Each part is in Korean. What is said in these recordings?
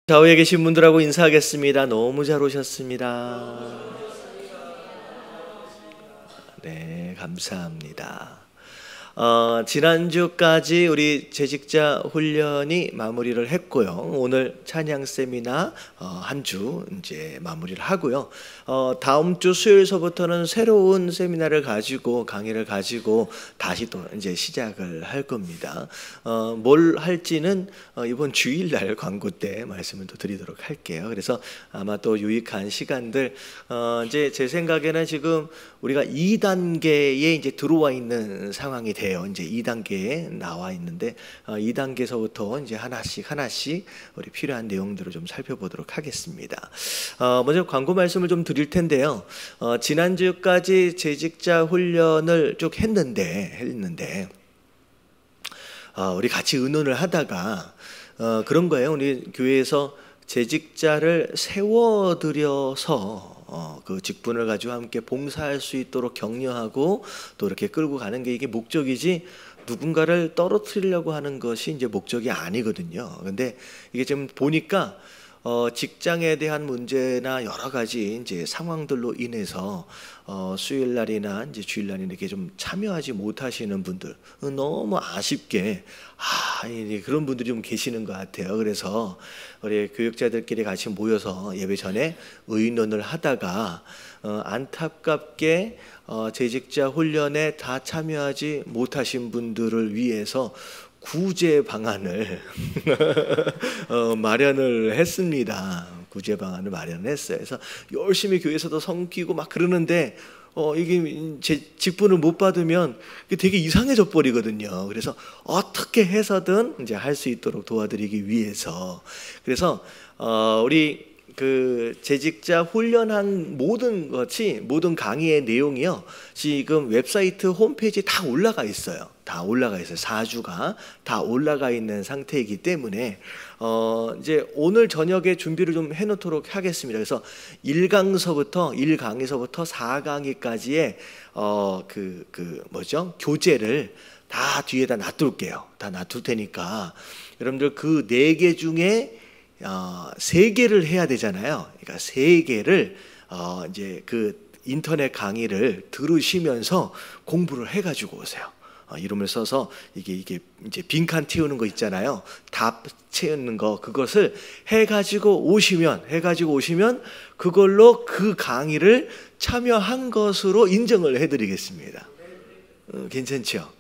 좌우에 계신 분들하고 인사하겠습니다. 너무 잘 오셨습니다. 네, 감사합니다. 지난주까지 우리 재직자 훈련이 마무리를 했고요. 오늘 찬양 세미나 한 주 이제 마무리를 하고요. 다음 주 수요일서부터는 새로운 세미나를 가지고 강의를 가지고 다시 또 이제 시작을 할 겁니다. 뭘 할지는 이번 주일날 광고 때 말씀을 또 드리도록 할게요. 그래서 아마 또 유익한 시간들 이제 제 생각에는 지금 우리가 2단계에 이제 들어와 있는 상황이 돼요. 이제 2단계에 나와 있는데 2단계에서부터 이제 하나씩 우리 필요한 내용들을 좀 살펴보도록 하겠습니다. 먼저 광고 말씀을 좀 드릴 텐데요. 지난주까지 재직자 훈련을 쭉 했는데 우리 같이 의논을 하다가 그런 거예요. 우리 교회에서 재직자를 세워드려서 그 직분을 가지고 함께 봉사할 수 있도록 격려하고 또 이렇게 끌고 가는 게 이게 목적이지 누군가를 떨어뜨리려고 하는 것이 이제 목적이 아니거든요. 근데 이게 지금 보니까 직장에 대한 문제나 여러 가지 이제 상황들로 인해서 수요일 날이나 이제 주일 날이나 이렇게 좀 참여하지 못하시는 분들 너무 아쉽게 그런 분들이 좀 계시는 것 같아요. 그래서 우리 교육자들끼리 같이 모여서 예배 전에 의논을 하다가 안타깝게 재직자 훈련에 다 참여하지 못하신 분들을 위해서 구제 방안을 마련을 했습니다. 구제 방안을 마련했어요. 그래서 열심히 교회에서도 섬기고 막 그러는데 이게 제 직분을 못 받으면 되게 이상해져 버리거든요. 그래서 어떻게 해서든 이제 할 수 있도록 도와드리기 위해서 그래서 우리 그 재직자 훈련한 모든 강의의 내용이요 지금 웹사이트 홈페이지에 다 올라가 있어요. 4주가 다 올라가 있는 상태이기 때문에 이제 오늘 저녁에 준비를 좀 해놓도록 하겠습니다. 그래서 1강서부터 4강의까지의 교재를 다 뒤에다 놔둘게요. 다 놔둘 테니까 여러분들 그 4개 중에 3개를 해야 되잖아요. 그러니까 3개를 이제 그 인터넷 강의를 들으시면서 공부를 해가지고 오세요. 이름을 써서 이게 이제 빈칸 채우는 거 있잖아요. 답 채우는 거 그것을 해가지고 오시면 그걸로 그 강의를 참여한 것으로 인정을 해드리겠습니다. 괜찮죠?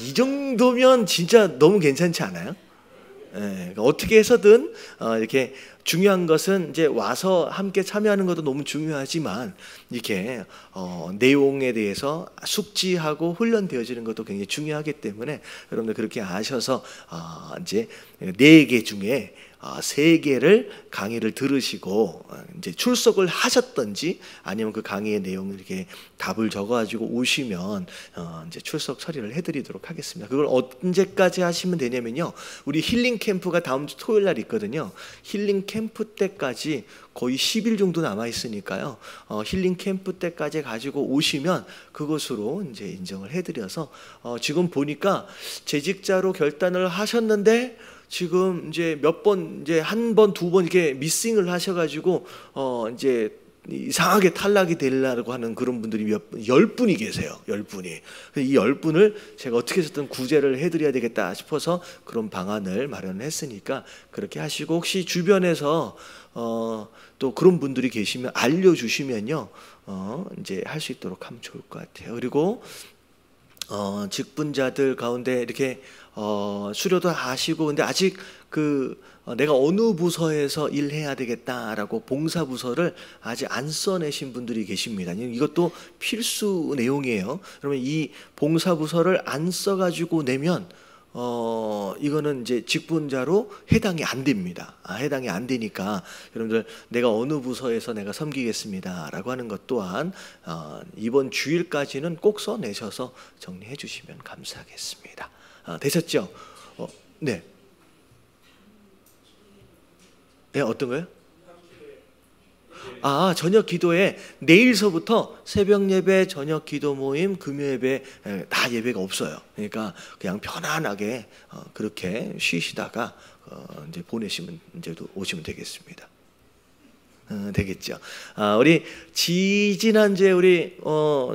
이 정도면 진짜 너무 괜찮지 않아요? 그러니까 어떻게 해서든 이렇게 중요한 것은 이제 와서 함께 참여하는 것도 너무 중요하지만 이렇게 내용에 대해서 숙지하고 훈련되어지는 것도 굉장히 중요하기 때문에 여러분들 그렇게 아셔서 이제 4개 중에 3개를 강의를 들으시고 이제 출석을 하셨든지 아니면 그 강의의 내용을 이렇게 답을 적어가지고 오시면 이제 출석 처리를 해드리도록 하겠습니다. 그걸 언제까지 하시면 되냐면요, 우리 힐링 캠프가 다음 주 토요일 날 있거든요. 힐링 캠프 때까지 거의 10일 정도 남아 있으니까요. 힐링 캠프 때까지 가지고 오시면 그것으로 이제 인정을 해드려서 지금 보니까 재직자로 결단을 하셨는데. 지금 이제 몇 번 이제 한 번, 2번 이렇게 미싱을 하셔가지고 이제 이상하게 탈락이 되려고 하는 그런 분들이 10분이 계세요. 10분이. 이 10분을 제가 어떻게 해서든 구제를 해드려야 되겠다 싶어서 그런 방안을 마련했으니까 그렇게 하시고 혹시 주변에서 또 그런 분들이 계시면 알려주시면요 이제 할 수 있도록 하면 좋을 것 같아요. 그리고 직분자들 가운데 이렇게 수료도 하시고 근데 아직 내가 어느 부서에서 일해야 되겠다라고 봉사 부서를 아직 안 써내신 분들이 계십니다. 이것도 필수 내용이에요. 그러면 이 봉사 부서를 안 써가지고 내면 이거는 이제 직분자로 해당이 안 됩니다. 해당이 안 되니까 여러분들 내가 어느 부서에서 내가 섬기겠습니다라고 하는 것 또한 이번 주일까지는 꼭 써내셔서 정리해 주시면 감사하겠습니다. 되셨죠? 네. 네, 어떤 거요? 저녁 기도에 내일서부터 새벽 예배, 저녁 기도 모임, 금요 예배 다 예배가 없어요. 그러니까 그냥 편안하게 그렇게 쉬시다가 이제 보내시면 이제 오시면 되겠습니다. 되겠죠. 우리 지난주에 우리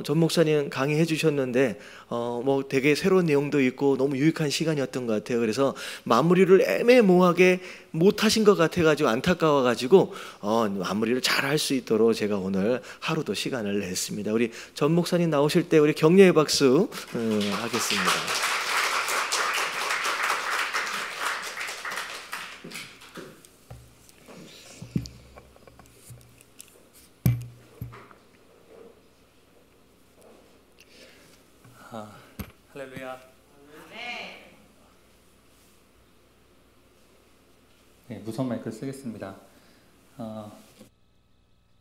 전 목사님 강의해 주셨는데 뭐 되게 새로운 내용도 있고 너무 유익한 시간이었던 것 같아요. 그래서 마무리를 애매모호하게 못 하신 것 같아가지고 안타까워 가지고 마무리를 잘 할 수 있도록 제가 오늘 하루도 시간을 냈습니다. 우리 전 목사님 나오실 때 우리 격려의 박수 하겠습니다. 할렐루야. 네, 무선 마이크를 쓰겠습니다.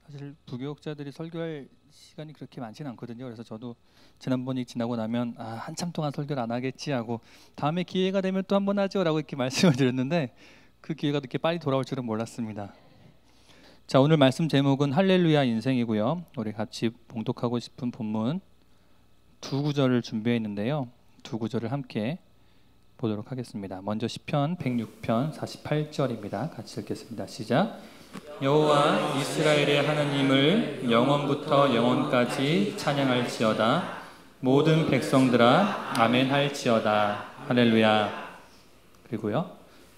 사실 부교육자들이 설교할 시간이 그렇게 많지는 않거든요. 그래서 저도 지난번이 지나고 나면 한참 동안 설교를 안 하겠지 하고 다음에 기회가 되면 또 한 번 하죠 라고 이렇게 말씀을 드렸는데 그 기회가 이렇게 빨리 돌아올 줄은 몰랐습니다. 자, 오늘 말씀 제목은 할렐루야 인생이고요. 우리 같이 봉독하고 싶은 본문 두 구절을 준비했는데요. 두 구절을 함께 보도록 하겠습니다. 먼저 시편 106편 48절입니다. 같이 읽겠습니다. 시작. 여호와 이스라엘의 하나님을 영원부터 영원까지 찬양할지어다. 모든 백성들아 아멘 할지어다. 할렐루야. 그리고요.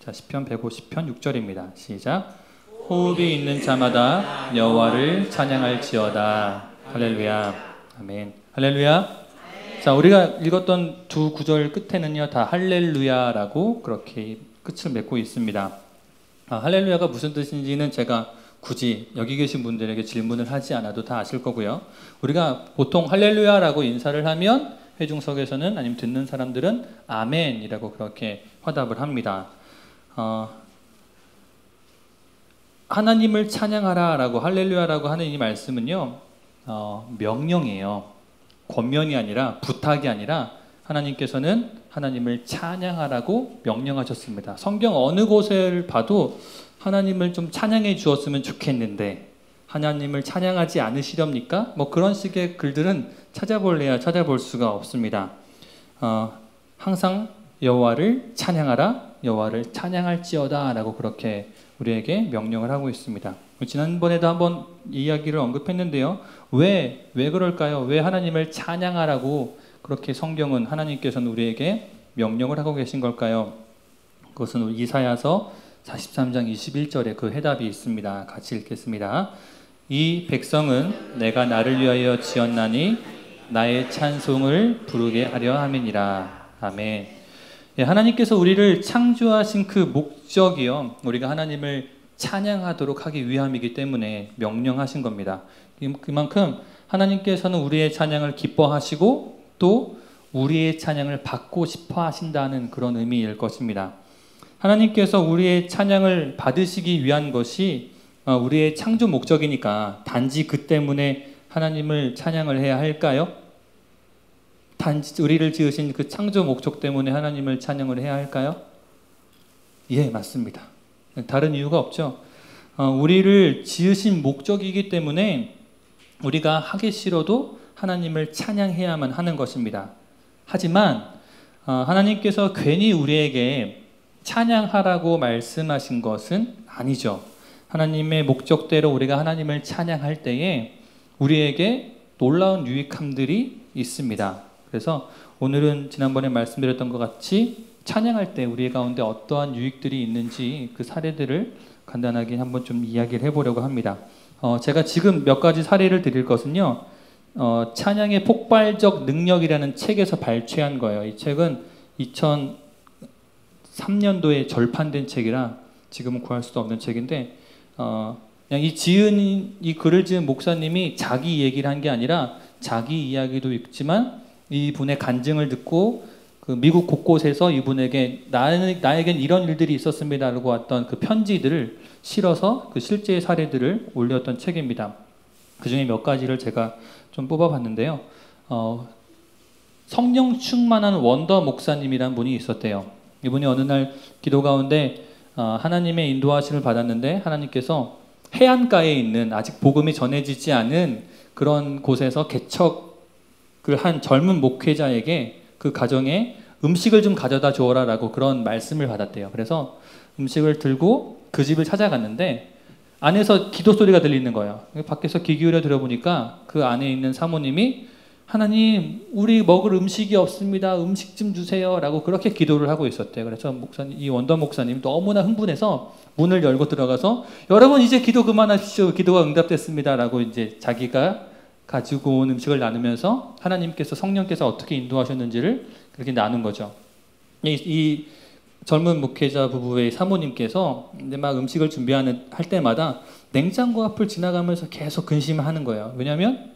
자, 시편 150편 6절입니다. 시작. 호흡이 있는 자마다 여호와를 찬양할지어다. 할렐루야. 아멘. 할렐루야. 자, 우리가 읽었던 두 구절 끝에는요 다 할렐루야라고 그렇게 끝을 맺고 있습니다. 할렐루야가 무슨 뜻인지는 제가 굳이 여기 계신 분들에게 질문을 하지 않아도 다 아실 거고요. 우리가 보통 할렐루야라고 인사를 하면 회중석에서는 아니면 듣는 사람들은 아멘이라고 그렇게 화답을 합니다. 하나님을 찬양하라라고 할렐루야라고 하는 이 말씀은요 명령이에요. 권면이 아니라 부탁이 아니라 하나님께서는 하나님을 찬양하라고 명령하셨습니다. 성경 어느 곳을 봐도 하나님을 좀 찬양해 주었으면 좋겠는데 하나님을 찬양하지 않으시렵니까? 뭐 그런 식의 글들은 찾아볼래야 찾아볼 수가 없습니다. 항상 여호와를 찬양하라, 여호와를 찬양할지어다 라고 그렇게 우리에게 명령을 하고 있습니다. 지난번에도 한번 이야기를 언급했는데요. 왜 그럴까요? 왜 하나님을 찬양하라고 그렇게 성경은 하나님께서는 우리에게 명령을 하고 계신 걸까요? 그것은 이사야서 43장 21절에 그 해답이 있습니다. 같이 읽겠습니다. 이 백성은 내가 나를 위하여 지었나니 나의 찬송을 부르게 하려 함이니라. 아멘. 하나님께서 우리를 창조하신 그 목적이요, 우리가 하나님을 찬양하도록 하기 위함이기 때문에 명령하신 겁니다. 그만큼 하나님께서는 우리의 찬양을 기뻐하시고 또 우리의 찬양을 받고 싶어 하신다는 그런 의미일 것입니다. 하나님께서 우리의 찬양을 받으시기 위한 것이 우리의 창조 목적이니까 단지 그 때문에 하나님을 찬양을 해야 할까요? 단지 우리를 지으신 그 창조 목적 때문에 하나님을 찬양을 해야 할까요? 예, 맞습니다. 다른 이유가 없죠. 우리를 지으신 목적이기 때문에 우리가 하기 싫어도 하나님을 찬양해야만 하는 것입니다. 하지만 하나님께서 괜히 우리에게 찬양하라고 말씀하신 것은 아니죠. 하나님의 목적대로 우리가 하나님을 찬양할 때에 우리에게 놀라운 유익함들이 있습니다. 그래서 오늘은 지난번에 말씀드렸던 것 같이 찬양할 때 우리 가운데 어떠한 유익들이 있는지 그 사례들을 간단하게 한번 좀 이야기를 해보려고 합니다. 제가 지금 몇 가지 사례를 드릴 것은요, 찬양의 폭발적 능력이라는 책에서 발췌한 거예요. 이 책은 2003년도에 절판된 책이라 지금은 구할 수도 없는 책인데, 그냥 이 글을 지은 목사님이 자기 얘기를 한 게 아니라 자기 이야기도 있지만 이분의 간증을 듣고 그 미국 곳곳에서 이분에게 나에겐 이런 일들이 있었습니다라고 왔던 그 편지들을 실어서 그 실제 사례들을 올렸던 책입니다. 그 중에 몇 가지를 제가 좀 뽑아봤는데요. 성령 충만한 원더 목사님이란 분이 있었대요. 이분이 어느 날 기도 가운데 하나님의 인도하심을 받았는데 하나님께서 해안가에 있는 아직 복음이 전해지지 않은 그런 곳에서 개척을 한 젊은 목회자에게 그 가정에 음식을 좀 가져다 주어라라고 그런 말씀을 받았대요. 그래서 음식을 들고 그 집을 찾아갔는데 안에서 기도 소리가 들리는 거예요. 밖에서 귀 기울여 들어보니까 그 안에 있는 사모님이 하나님, 우리 먹을 음식이 없습니다. 음식 좀 주세요. 라고 그렇게 기도를 하고 있었대요. 그래서 목사님, 이 원더 목사님 너무나 흥분해서 문을 열고 들어가서 여러분 이제 기도 그만하십시오. 기도가 응답됐습니다. 라고 이제 자기가 가지고 온 음식을 나누면서 하나님께서 성령께서 어떻게 인도하셨는지를 그렇게 나눈 거죠. 이 젊은 목회자 부부의 사모님께서 이제 막 음식을 할 때마다 냉장고 앞을 지나가면서 계속 근심하는 거예요. 왜냐하면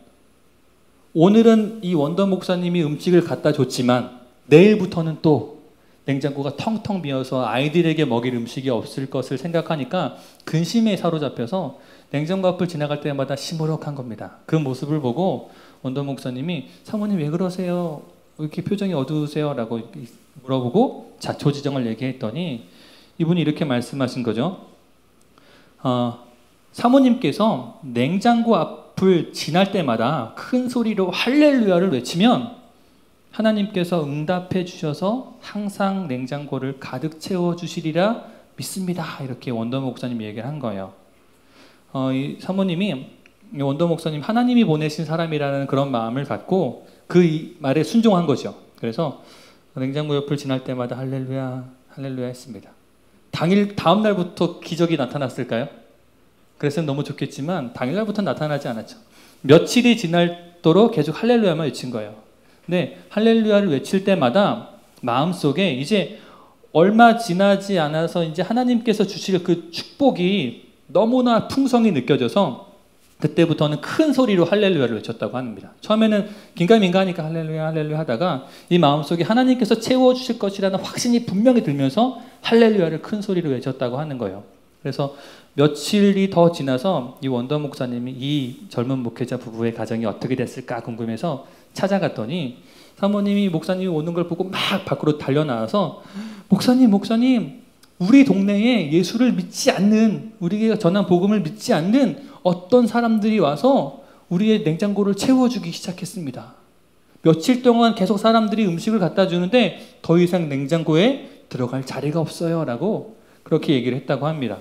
오늘은 이 원더 목사님이 음식을 갖다 줬지만 내일부터는 또 냉장고가 텅텅 비어서 아이들에게 먹일 음식이 없을 것을 생각하니까 근심에 사로잡혀서 냉장고 앞을 지나갈 때마다 시무룩한 겁니다. 그 모습을 보고 원더 목사님이 사모님 왜 그러세요? 왜 이렇게 표정이 어두우세요? 라고 물어보고 자초지정을 얘기했더니 이분이 이렇게 말씀하신 거죠. 사모님께서 냉장고 앞을 지날 때마다 큰 소리로 할렐루야를 외치면 하나님께서 응답해 주셔서 항상 냉장고를 가득 채워주시리라 믿습니다. 이렇게 원더 목사님이 얘기를 한 거예요. 이 사모님이 원더 목사님 하나님이 보내신 사람이라는 그런 마음을 갖고 그 말에 순종한 거죠. 그래서 냉장고 옆을 지날 때마다 할렐루야 할렐루야 했습니다. 다음 날부터 기적이 나타났을까요? 그래서 너무 좋겠지만 당일날부터 나타나지 않았죠. 며칠이 지날도록 계속 할렐루야만 외친 거예요. 근데 할렐루야를 외칠 때마다 마음속에 이제 얼마 지나지 않아서 이제 하나님께서 주실 그 축복이 너무나 풍성히 느껴져서 그때부터는 큰 소리로 할렐루야를 외쳤다고 합니다. 처음에는 긴가민가하니까 할렐루야 할렐루야 하다가 이 마음속에 하나님께서 채워주실 것이라는 확신이 분명히 들면서 할렐루야를 큰 소리로 외쳤다고 하는 거예요. 그래서 며칠이 더 지나서 이 원더 목사님이 이 젊은 목회자 부부의 가정이 어떻게 됐을까 궁금해서 찾아갔더니 사모님이 목사님이 오는 걸 보고 막 밖으로 달려나와서 목사님 우리 동네에 예수를 믿지 않는 우리가 전한 복음을 믿지 않는 어떤 사람들이 와서 우리의 냉장고를 채워주기 시작했습니다. 며칠 동안 계속 사람들이 음식을 갖다 주는데 더 이상 냉장고에 들어갈 자리가 없어요 라고 그렇게 얘기를 했다고 합니다.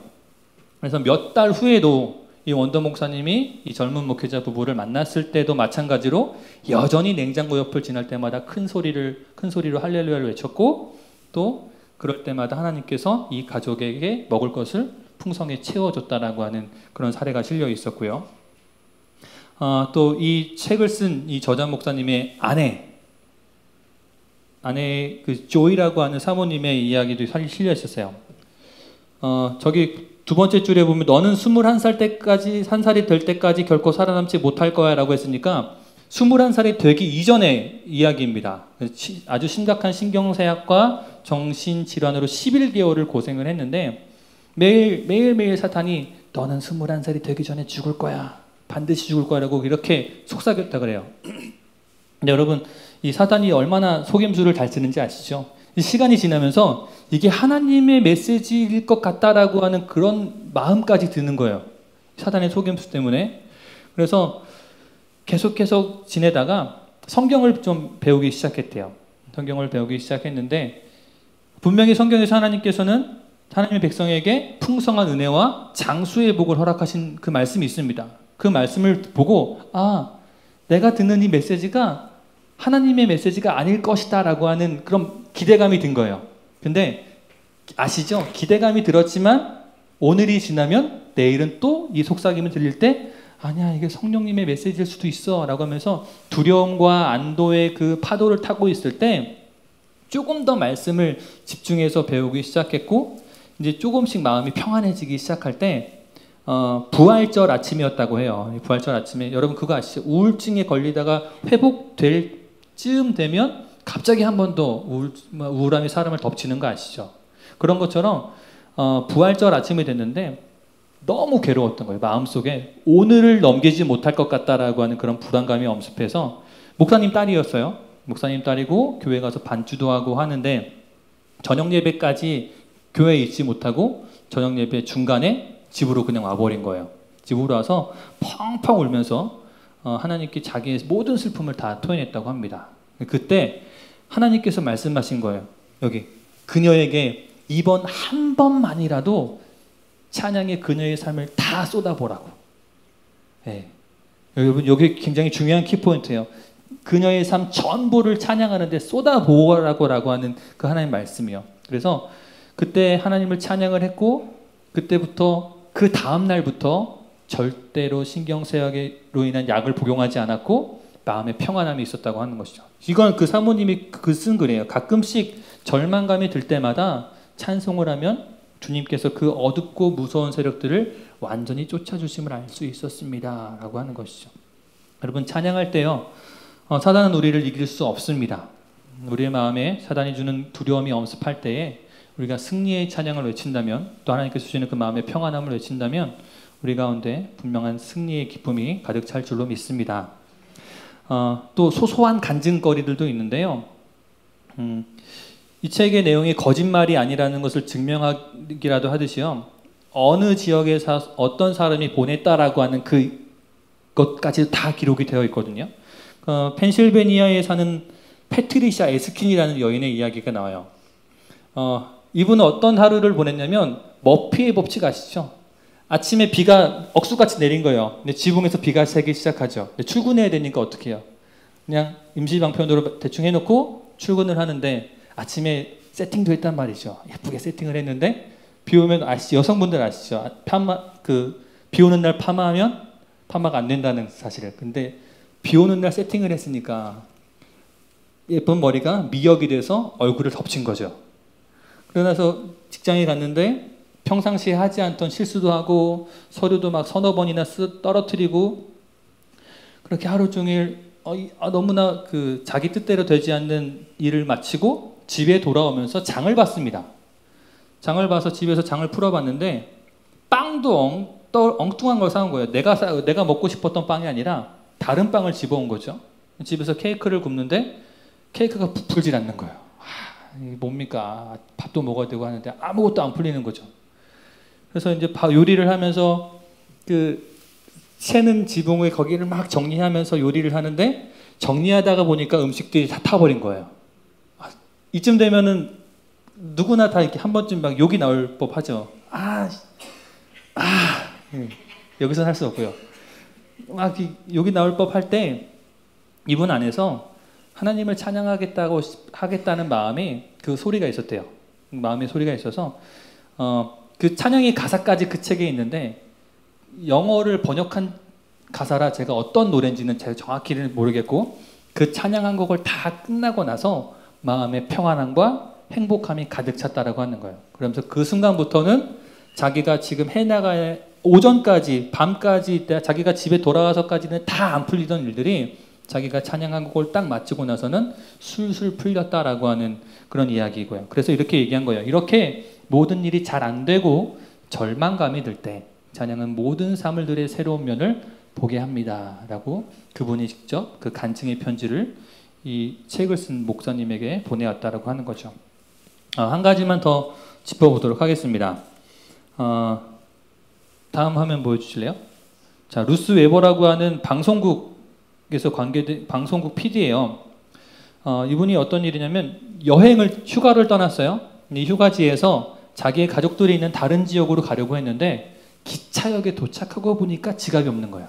그래서 몇 달 후에도 이 원더 목사님이 이 젊은 목회자 부부를 만났을 때도 마찬가지로 여전히 냉장고 옆을 지날 때마다 큰 소리로 할렐루야를 외쳤고 또 그럴 때마다 하나님께서 이 가족에게 먹을 것을 풍성히 채워줬다라고 하는 그런 사례가 실려 있었고요. 또 이 책을 쓴 이 저자 목사님의 아내 그 조이라고 하는 사모님의 이야기도 실려 있었어요. 저기 두 번째 줄에 보면 너는 21살이 될 때까지 결코 살아남지 못할 거야 라고 했으니까 21살이 되기 이전의 이야기입니다. 아주 심각한 신경쇠약과 정신질환으로 11개월을 고생을 했는데 매일매일 사탄이 너는 21살이 되기 전에 죽을 거야. 반드시 죽을 거야 라고 이렇게 속삭였다 그래요. 근데 여러분 이 사탄이 얼마나 속임수를 잘 쓰는지 아시죠? 이 시간이 지나면서 이게 하나님의 메시지일 것 같다라고 하는 그런 마음까지 드는 거예요. 사탄의 속임수 때문에. 그래서 계속 지내다가 성경을 좀 배우기 시작했대요. 성경을 배우기 시작했는데 분명히 성경에서 하나님께서는 하나님의 백성에게 풍성한 은혜와 장수의 복을 허락하신 그 말씀이 있습니다. 그 말씀을 보고 내가 듣는 이 메시지가 하나님의 메시지가 아닐 것이다 라고 하는 그런 기대감이 든 거예요. 근데 아시죠? 기대감이 들었지만 오늘이 지나면 내일은 또 이 속삭임을 들릴 때 아니야 이게 성령님의 메시지일 수도 있어 라고 하면서 두려움과 안도의 그 파도를 타고 있을 때 조금 더 말씀을 집중해서 배우기 시작했고 이제 조금씩 마음이 평안해지기 시작할 때 부활절 아침이었다고 해요. 부활절 아침에 여러분 그거 아시죠? 우울증에 걸리다가 회복될 쯤 되면 갑자기 한 번 더 우울함이 사람을 덮치는 거 아시죠? 그런 것처럼 부활절 아침이 됐는데 너무 괴로웠던 거예요. 마음속에 오늘을 넘기지 못할 것 같다라고 하는 그런 불안감이 엄습해서 목사님 딸이었어요. 목사님 딸이고 교회 가서 반주도 하고 하는데 저녁 예배까지 교회에 있지 못하고 저녁 예배 중간에 집으로 그냥 와버린 거예요. 집으로 와서 펑펑 울면서 하나님께 자기의 모든 슬픔을 다 토해냈다고 합니다. 그때 하나님께서 말씀하신 거예요. 여기 그녀에게 이번 한 번만이라도 찬양의 그녀의 삶을 다 쏟아보라고. 네. 여러분 여기 굉장히 중요한 키포인트예요. 그녀의 삶 전부를 찬양하는데 쏟아보라고 하는 그 하나님 말씀이요. 그래서 그때 하나님을 찬양을 했고 그때부터 그 다음 날부터 절대로 신경쇠약으로 인한 약을 복용하지 않았고 마음에 평안함이 있었다고 하는 것이죠. 이건 그 사모님이 쓴 글이에요. 가끔씩 절망감이 들 때마다 찬송을 하면 주님께서 그 어둡고 무서운 세력들을 완전히 쫓아주심을 알 수 있었습니다 라고 하는 것이죠. 여러분 찬양할 때요 사단은 우리를 이길 수 없습니다. 우리의 마음에 사단이 주는 두려움이 엄습할 때에 우리가 승리의 찬양을 외친다면 또 하나님께서 주시는 그 마음의 평안함을 외친다면 우리 가운데 분명한 승리의 기쁨이 가득 찰 줄로 믿습니다. 또 소소한 간증거리들도 있는데요. 이 책의 내용이 거짓말이 아니라는 것을 증명하기라도 하듯이요. 어느 지역에 어떤 사람이 보냈다라고 하는 그것까지 다 기록이 되어 있거든요. 펜실베니아에 사는 패트리샤 에스킨이라는 여인의 이야기가 나와요. 이분은 어떤 하루를 보냈냐면 머피의 법칙 아시죠? 아침에 비가 억수같이 내린 거예요. 근데 지붕에서 비가 새기 시작하죠. 출근해야 되니까 어떻게 해요? 그냥 임시방편으로 대충 해놓고 출근을 하는데 아침에 세팅도 했단 말이죠. 예쁘게 세팅을 했는데 비 오면 여성분들 아시죠? 비 오는 날 파마하면 파마가 안 된다는 사실을. 근데 비 오는 날 세팅을 했으니까 예쁜 머리가 미역이 돼서 얼굴을 덮친 거죠. 그러나서 직장에 갔는데 평상시에 하지 않던 실수도 하고 서류도 막 서너 번이나 떨어뜨리고 그렇게 하루 종일 너무나 자기 뜻대로 되지 않는 일을 마치고 집에 돌아오면서 장을 봤습니다. 장을 봐서 집에서 장을 풀어봤는데 빵도 엉뚱한 걸 사온 거예요. 내가 먹고 싶었던 빵이 아니라 다른 빵을 집어온 거죠. 집에서 케이크를 굽는데 케이크가 부풀질 않는 거예요. 이게 뭡니까? 밥도 먹어야 되고 하는데 아무것도 안 풀리는 거죠. 그래서 이제 요리를 하면서 새는 지붕에 거기를 막 정리하면서 요리를 하는데 정리하다가 보니까 음식들이 다 타버린 거예요. 이쯤 되면은 누구나 다 이렇게 한 번쯤 막 욕이 나올 법하죠. 여기서 할 수 없고요. 막 욕이 나올 법할 때 이분 안에서 하나님을 하겠다는 마음에 그 소리가 있었대요. 마음의 소리가 있어서 그 찬양의 가사까지 그 책에 있는데 영어를 번역한 가사라 제가 어떤 노래인지는 제가 정확히는 모르겠고 그 찬양한 곡을 다 끝나고 나서 마음의 평안함과 행복함이 가득 찼다라고 하는 거예요. 그러면서 그 순간부터는 자기가 지금 해나갈 오전까지 밤까지 자기가 집에 돌아와서까지는 다 안 풀리던 일들이 자기가 찬양한 곡을 딱 마치고 나서는 술술 풀렸다라고 하는 그런 이야기고요. 그래서 이렇게 얘기한 거예요. 이렇게 모든 일이 잘 안 되고 절망감이 들 때 찬양은 모든 사물들의 새로운 면을 보게 합니다. 라고 그분이 직접 그 간증의 편지를 이 책을 쓴 목사님에게 보내왔다라고 하는 거죠. 한 가지만 더 짚어보도록 하겠습니다. 다음 화면 보여주실래요? 자, 루스 웨버라고 하는 방송국에서 방송국 PD예요. 이분이 어떤 일이냐면 휴가를 떠났어요. 이 휴가지에서 자기의 가족들이 있는 다른 지역으로 가려고 했는데 기차역에 도착하고 보니까 지갑이 없는 거예요.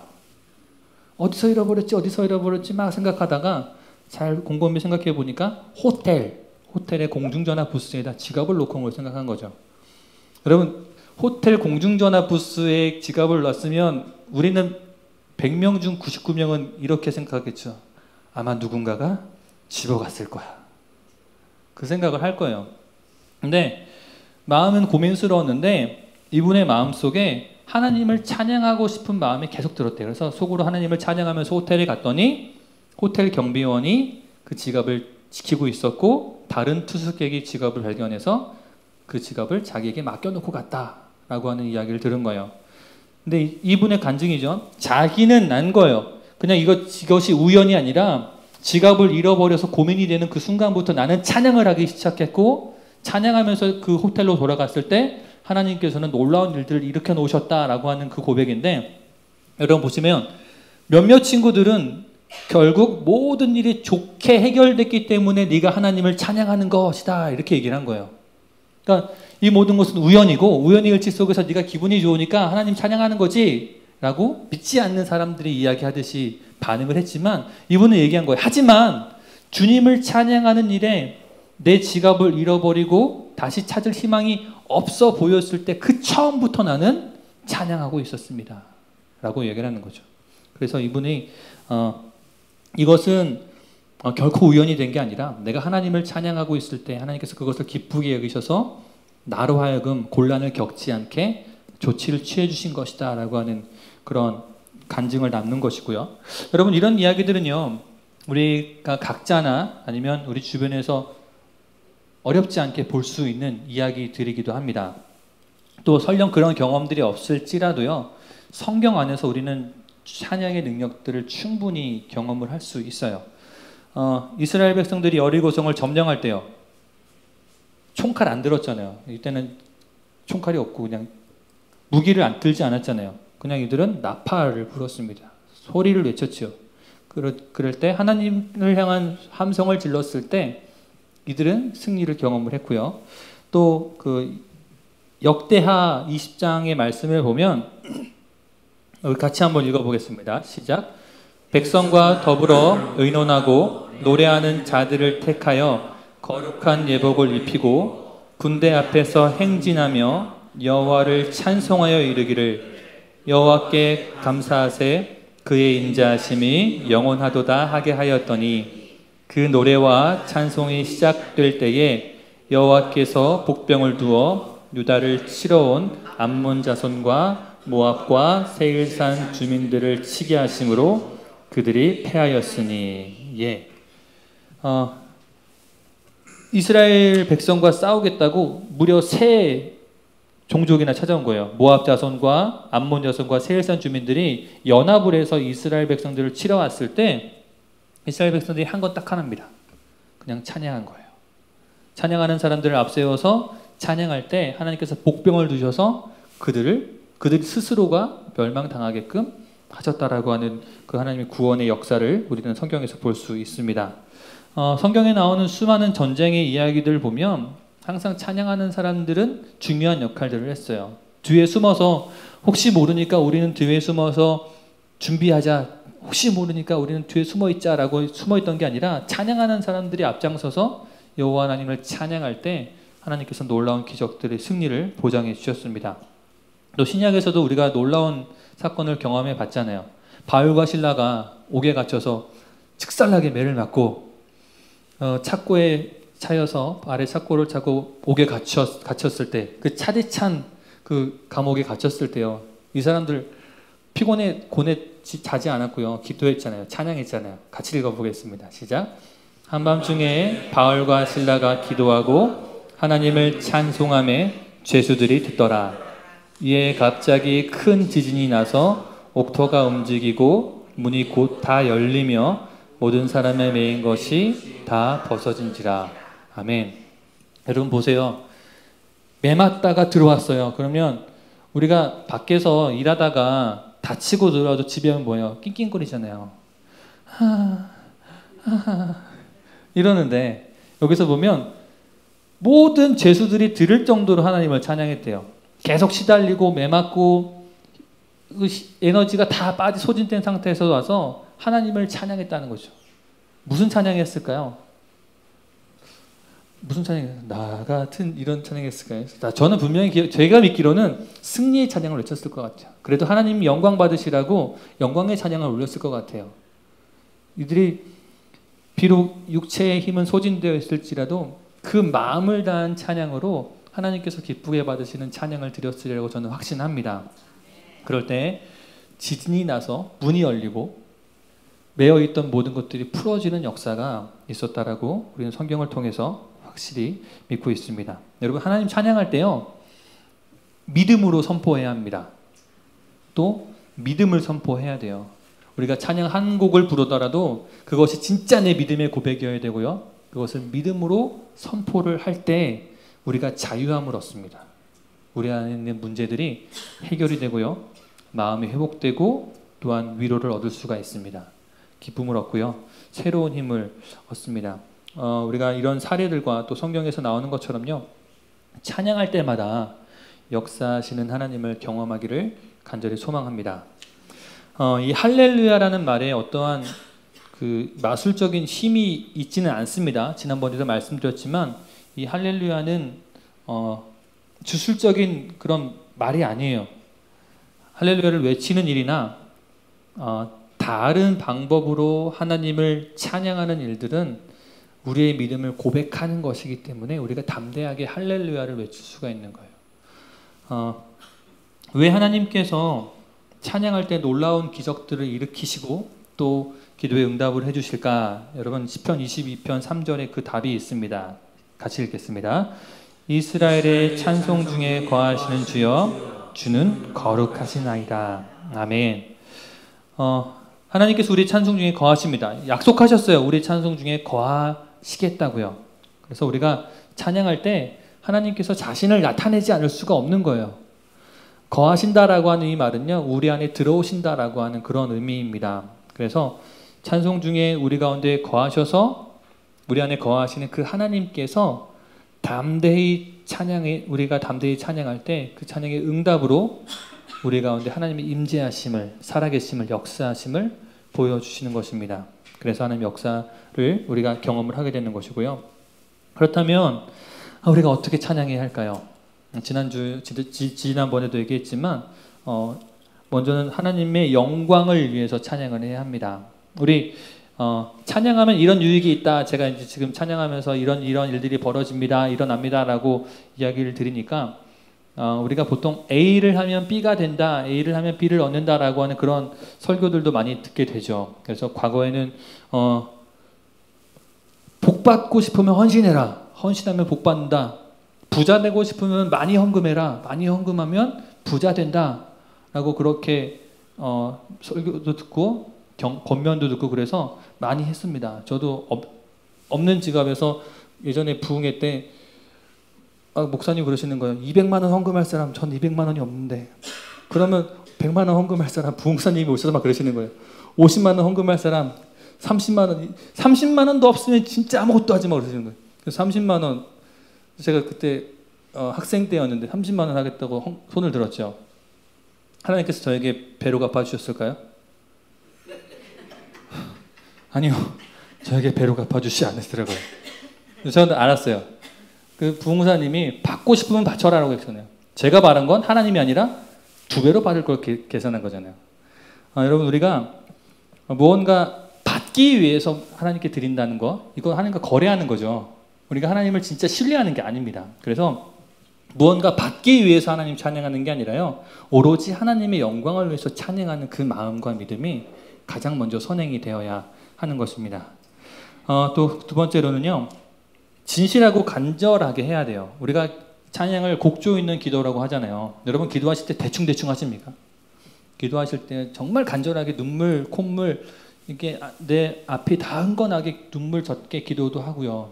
어디서 잃어버렸지 막 생각하다가 잘 곰곰이 생각해 보니까 호텔의 공중전화 부스에다 지갑을 놓고 온 걸 생각한 거죠. 여러분 호텔 공중전화 부스에 지갑을 놨으면 우리는 100명 중 99명은 이렇게 생각하겠죠. 아마 누군가가 집어갔을 거야. 그 생각을 할 거예요. 근데 마음은 고민스러웠는데 이분의 마음속에 하나님을 찬양하고 싶은 마음이 계속 들었대요. 그래서 속으로 하나님을 찬양하면서 호텔에 갔더니 호텔 경비원이 그 지갑을 지키고 있었고 다른 투숙객이 지갑을 발견해서 그 지갑을 자기에게 맡겨놓고 갔다라고 하는 이야기를 들은 거예요. 근데 이분의 간증이죠. 자기는 난 거예요. 그냥 이것이 우연이 아니라 지갑을 잃어버려서 고민이 되는 그 순간부터 나는 찬양을 하기 시작했고 찬양하면서 그 호텔로 돌아갔을 때 하나님께서는 놀라운 일들을 일으켜 놓으셨다라고 하는 그 고백인데 여러분 보시면 몇몇 친구들은 결국 모든 일이 좋게 해결됐기 때문에 네가 하나님을 찬양하는 것이다 이렇게 얘기를 한 거예요. 그러니까 이 모든 것은 우연이고 우연의 일치 속에서 네가 기분이 좋으니까 하나님 찬양하는 거지 라고 믿지 않는 사람들이 이야기하듯이 반응을 했지만 이분은 얘기한 거예요. 하지만 주님을 찬양하는 일에 내 지갑을 잃어버리고 다시 찾을 희망이 없어 보였을 때 그 처음부터 나는 찬양하고 있었습니다 라고 얘기를 하는 거죠. 그래서 이분이 이것은 결코 우연이 된 게 아니라 내가 하나님을 찬양하고 있을 때 하나님께서 그것을 기쁘게 여기셔서 나로 하여금 곤란을 겪지 않게 조치를 취해 주신 것이다 라고 하는 그런 간증을 남는 것이고요. 여러분 이런 이야기들은요 우리가 각자나 아니면 우리 주변에서 어렵지 않게 볼 수 있는 이야기들이기도 합니다. 또 설령 그런 경험들이 없을지라도요 성경 안에서 우리는 찬양의 능력들을 충분히 경험을 할 수 있어요. 이스라엘 백성들이 여리고성을 점령할 때요 총칼 안 들었잖아요. 이때는 총칼이 없고 그냥 무기를 안 들지 않았잖아요. 그냥 이들은 나팔을 불었습니다. 소리를 외쳤죠. 그럴 때 하나님을 향한 함성을 질렀을 때 이들은 승리를 경험을 했고요. 또 그 역대하 20장의 말씀을 보면 같이 한번 읽어보겠습니다. 시작. 백성과 더불어 의논하고 노래하는 자들을 택하여 거룩한 예복을 입히고 군대 앞에서 행진하며 여호와를 찬송하여 이르기를 여호와께 감사하세 그의 인자하심이 영원하도다 하게 하였더니 그 노래와 찬송이 시작될 때에 여호와께서 복병을 두어 유다를 치러 온 암몬 자손과 모압과 세일산 주민들을 치게 하심으로 그들이 패하였으니 이스라엘 백성과 싸우겠다고 무려 세 종족이나 찾아온 거예요. 모압 자손과 암몬 자손과 세일산 주민들이 연합을 해서 이스라엘 백성들을 치러 왔을 때 이스라엘 백성들이 한 건 딱 하나입니다. 그냥 찬양한 거예요. 찬양하는 사람들을 앞세워서 찬양할 때 하나님께서 복병을 두셔서 그들 스스로가 멸망당하게끔 하셨다라고 하는 그 하나님의 구원의 역사를 우리는 성경에서 볼 수 있습니다. 성경에 나오는 수많은 전쟁의 이야기들 보면 항상 찬양하는 사람들은 중요한 역할들을 했어요. 뒤에 숨어서 혹시 모르니까 우리는 뒤에 숨어서 준비하자, 혹시 모르니까 우리는 뒤에 숨어있자라고 숨어있던 게 아니라 찬양하는 사람들이 앞장서서 여호와 하나님을 찬양할 때 하나님께서 놀라운 기적들의 승리를 보장해 주셨습니다. 또 신약에서도 우리가 놀라운 사건을 경험해 봤잖아요. 바울과 실라가 옥에 갇혀서 칙살나게 매를 맞고 착고에 차여서 아래 착고를 차고 옥에 갇혔을 때 그 차디찬 그 감옥에 갇혔을 때요. 이 사람들 피곤해 고뇌 자지 않았고요. 기도했잖아요. 찬양했잖아요. 같이 읽어보겠습니다. 시작. 한밤중에 바울과 실라가 기도하고 하나님을 찬송하며 죄수들이 듣더라. 이에 갑자기 큰 지진이 나서 옥토가 움직이고 문이 곧 다 열리며 모든 사람의 매인 것이 다 벗어진지라. 아멘. 여러분 보세요. 매 맞다가 들어왔어요. 그러면 우리가 밖에서 일하다가 다치고 들어와도 집에 오면 뭐예요? 낑낑거리잖아요. 이러는데 여기서 보면 모든 죄수들이 들을 정도로 하나님을 찬양했대요. 계속 시달리고 매 맞고 에너지가 다 소진된 상태에서 와서 하나님을 찬양했다는 거죠. 무슨 찬양했을까요? 무슨 찬양이에요? 나 같은 이런 찬양했을까요? 저는 분명히 제가 믿기로는 승리의 찬양을 외쳤을 것 같아요. 그래도 하나님 영광 받으시라고 영광의 찬양을 올렸을 것 같아요. 이들이 비록 육체의 힘은 소진되어 있을지라도 그 마음을 다한 찬양으로 하나님께서 기쁘게 받으시는 찬양을 드렸으리라고 저는 확신합니다. 그럴 때 지진이 나서 문이 열리고 매어있던 모든 것들이 풀어지는 역사가 있었다라고 우리는 성경을 통해서 확실히 믿고 있습니다. 여러분 하나님 찬양할 때요 믿음으로 선포해야 합니다. 또 믿음을 선포해야 돼요. 우리가 찬양 한 곡을 부르더라도 그것이 진짜 내 믿음의 고백이어야 되고요. 그것을 믿음으로 선포를 할 때 우리가 자유함을 얻습니다. 우리 안에 있는 문제들이 해결이 되고요. 마음이 회복되고 또한 위로를 얻을 수가 있습니다. 기쁨을 얻고요. 새로운 힘을 얻습니다. 우리가 이런 사례들과 또 성경에서 나오는 것처럼요. 찬양할 때마다 역사하시는 하나님을 경험하기를 간절히 소망합니다. 이 할렐루야라는 말에 어떠한 그 마술적인 힘이 있지는 않습니다. 지난번에도 말씀드렸지만 이 할렐루야는 주술적인 그런 말이 아니에요. 할렐루야를 외치는 일이나 다른 방법으로 하나님을 찬양하는 일들은 우리의 믿음을 고백하는 것이기 때문에 우리가 담대하게 할렐루야를 외칠 수가 있는 거예요. 왜 하나님께서 찬양할 때 놀라운 기적들을 일으키시고 또 기도에 응답을 해주실까? 여러분 시편 22편 3절에 그 답이 있습니다. 같이 읽겠습니다. 이스라엘의 찬송 중에 거하시는 주여, 주는 거룩하시나이다. 아멘. 하나님께서 우리 찬송 중에 거하십니다. 약속하셨어요. 우리 찬송 중에 거하시겠다고요. 그래서 우리가 찬양할 때 하나님께서 자신을 나타내지 않을 수가 없는 거예요. 거하신다라고 하는 이 말은요, 우리 안에 들어오신다라고 하는 그런 의미입니다. 그래서 찬송 중에 우리 가운데 거하셔서 우리 안에 거하시는 그 하나님께서 담대히 우리가 담대히 찬양할 때 그 찬양의 응답으로 우리 가운데 하나님의 임재하심을, 살아계심을, 역사하심을 보여주시는 것입니다. 그래서 하나님의 역사를 우리가 경험을 하게 되는 것이고요. 그렇다면 우리가 어떻게 찬양해야 할까요? 지난번에도 얘기했지만 먼저는 하나님의 영광을 위해서 찬양을 해야 합니다. 우리 찬양하면 이런 유익이 있다. 제가 이제 지금 찬양하면서 이런 일들이 벌어집니다. 일어납니다라고 이야기를 드리니까 우리가 보통 A를 하면 B가 된다, A를 하면 B를 얻는다라고 하는 그런 설교들도 많이 듣게 되죠. 그래서 과거에는 복 받고 싶으면 헌신해라, 헌신하면 복 받는다. 부자 되고 싶으면 많이 헌금해라, 많이 헌금하면 부자 된다라고 그렇게 설교도 듣고 권면도 듣고 그래서 많이 했습니다. 저도 없는 지갑에서 예전에 부흥회 때 목사님 그러시는 거예요. 200만 원 헌금할 사람, 전 200만 원이 없는데. 그러면 100만 원 헌금할 사람, 부흥사님이 오셔서 막 그러시는 거예요. 50만 원 헌금할 사람, 30만 원도 없으면 진짜 아무것도 하지 마 그러시는 거예요. 그래서 30만 원, 제가 그때 학생 때였는데 30만 원 하겠다고 손을 들었죠. 하나님께서 저에게 배로 갚아주셨을까요? 아니요. 저에게 배로 갚아주시지 않으시더라고요. 저는 알았어요. 그 부흥사님이 받고 싶으면 바쳐라라고 했잖아요. 제가 바른 건 하나님이 아니라 2배로 받을 걸 계산한 거잖아요. 여러분 우리가 무언가 받기 위해서 하나님께 드린다는 거, 이거 하나님과 거래하는 거죠. 우리가 하나님을 진짜 신뢰하는 게 아닙니다. 그래서 무언가 받기 위해서 하나님 찬양하는 게 아니라요, 오로지 하나님의 영광을 위해서 찬양하는 그 마음과 믿음이 가장 먼저 선행이 되어야 하는 것입니다. 또 두 번째로는요, 진실하고 간절하게 해야 돼요. 우리가 찬양을 곡조 있는 기도라고 하잖아요. 여러분 기도하실 때 대충 하십니까? 기도하실 때 정말 간절하게 눈물, 콧물, 이게 내 앞이 다 흥건하게 눈물 젖게 기도도 하고요.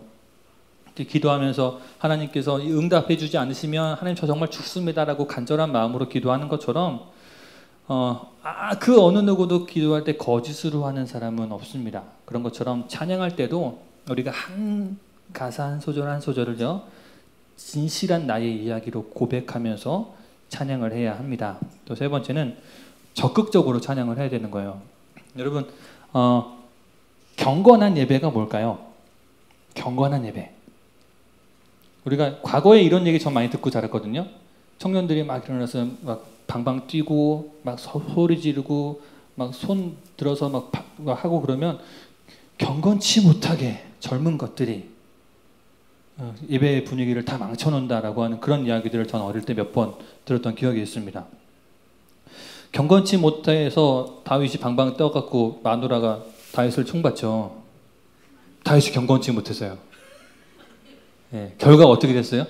기도하면서 하나님께서 응답해 주지 않으시면 하나님 저 정말 죽습니다라고 간절한 마음으로 기도하는 것처럼 그 어느 누구도 기도할 때 거짓으로 하는 사람은 없습니다. 그런 것처럼 찬양할 때도 우리가 한 가사 한 소절 한 소절을요, 진실한 나의 이야기로 고백하면서 찬양을 해야 합니다. 또 세 번째는 적극적으로 찬양을 해야 되는 거예요. 여러분 경건한 예배가 뭘까요? 경건한 예배. 우리가 과거에 이런 얘기 전 많이 듣고 자랐거든요. 청년들이 막 일어나서 막 방방 뛰고 막 소리 지르고 막 손 들어서 막 하고 그러면 경건치 못하게 젊은 것들이 예배의 분위기를 다 망쳐놓는다라고 하는 그런 이야기들을 전 어릴 때 몇 번 들었던 기억이 있습니다. 경건치 못해서 다윗이 방방 떠갖고 마누라가 다윗을 총받죠. 다윗이 경건치 못해서요. 결과가 어떻게 됐어요?